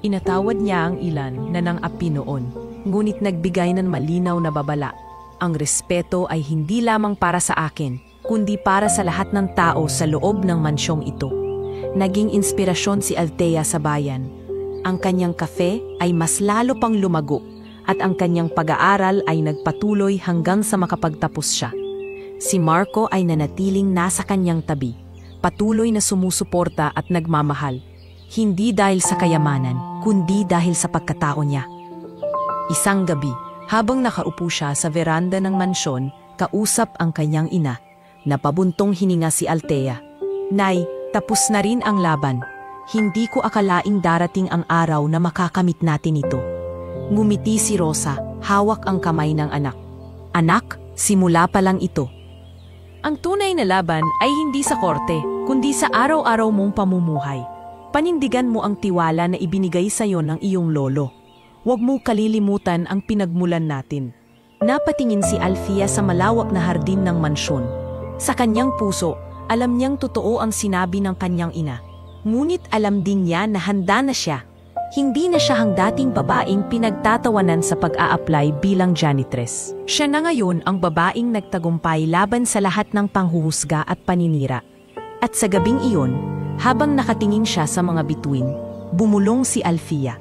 Inatawad niya ang ilan na nang-api noon, ngunit nagbigay ng malinaw na babala. Ang respeto ay hindi lamang para sa akin, kundi para sa lahat ng tao sa loob ng mansyong ito. Naging inspirasyon si Althea sa bayan. Ang kanyang kafe ay mas lalo pang lumago at ang kanyang pag-aaral ay nagpatuloy hanggang sa makapagtapos siya. Si Marco ay nanatiling nasa kanyang tabi, patuloy na sumusuporta at nagmamahal. Hindi dahil sa kayamanan, kundi dahil sa pagkatao niya. Isang gabi, habang nakaupo siya sa veranda ng mansyon, kausap ang kanyang ina. Napabuntong hininga si Althea. "Nay, tapos na rin ang laban. Hindi ko akalaing darating ang araw na makakamit natin ito." Ngumiti si Rosa, hawak ang kamay ng anak. "Anak, simula pa lang ito. Ang tunay na laban ay hindi sa korte, kundi sa araw-araw mong pamumuhay. Panindigan mo ang tiwala na ibinigay sa iyo ng iyong lolo. Huwag mo kalilimutan ang pinagmulan natin." Napatingin si Althea sa malawak na hardin ng mansyon. Sa kanyang puso, alam niyang totoo ang sinabi ng kanyang ina. Ngunit alam din niya na handa na siya. Hindi na siya ang dating babaeng pinagtatawanan sa pag-a-apply bilang janitress. Siya na ngayon ang babaeng nagtagumpay laban sa lahat ng panghuhusga at paninira. At sa gabing iyon, habang nakatingin siya sa mga bituin, bumulong si Althea.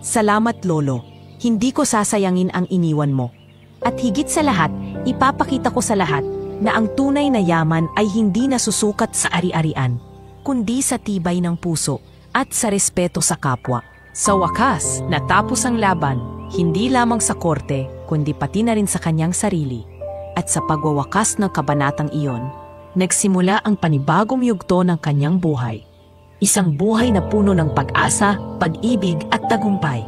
"Salamat, Lolo. Hindi ko sasayangin ang iniwan mo. At higit sa lahat, ipapakita ko sa lahat na ang tunay na yaman ay hindi nasusukat sa ari-arian, kundi sa tibay ng puso at sa respeto sa kapwa." Sa wakas, natapos ang laban, hindi lamang sa korte, kundi pati na rin sa kanyang sarili. At sa pagwawakas ng kabanatang iyon, nagsimula ang panibagong yugto ng kanyang buhay. Isang buhay na puno ng pag-asa, pag-ibig at tagumpay.